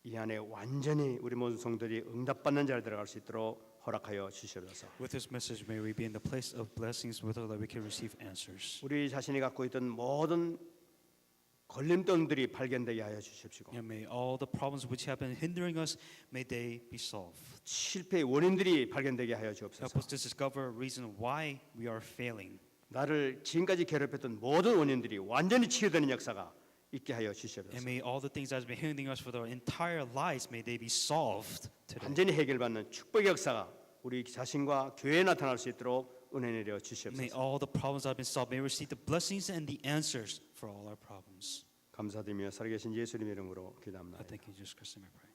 Speaker 1: 이 안에 완전히 우리 모든 성도들이 응답받는 자리에 들어갈 수 있도록 허락하여 주시옵소서.
Speaker 2: With this message, may we be in the place of blessings with all that we can receive answers.
Speaker 1: 우리 자신이 갖고 있던 모든 걸림돌들이 발견되게 하여 주십시오.
Speaker 2: And may all the problems which have been hindering us, may they be solved.
Speaker 1: 실패의 원인들이 발견되게 하여
Speaker 2: Help
Speaker 1: 주옵소서.
Speaker 2: us to discover a reason why we are failing.
Speaker 1: 나를 지금까지 괴롭혔던 모든 원인들이 완전히 치유되는 역사가 있게 하여 주시옵소서.
Speaker 2: And may all the things that have been hindering us for our entire lives, may they be solved today.
Speaker 1: 완전히 해결받는 축복의 역사가 우리 자신과 교회에 나타날 수 있도록 은혜 내려
Speaker 2: May
Speaker 1: 주시옵소서.
Speaker 2: all the problems that have been solved may receive the blessings and the answers for all our problems.
Speaker 1: 감사드리며 살아계신 예수님의 이름으로
Speaker 2: I
Speaker 1: 기도합니다.
Speaker 2: thank you, Jesus Christ, and I pray.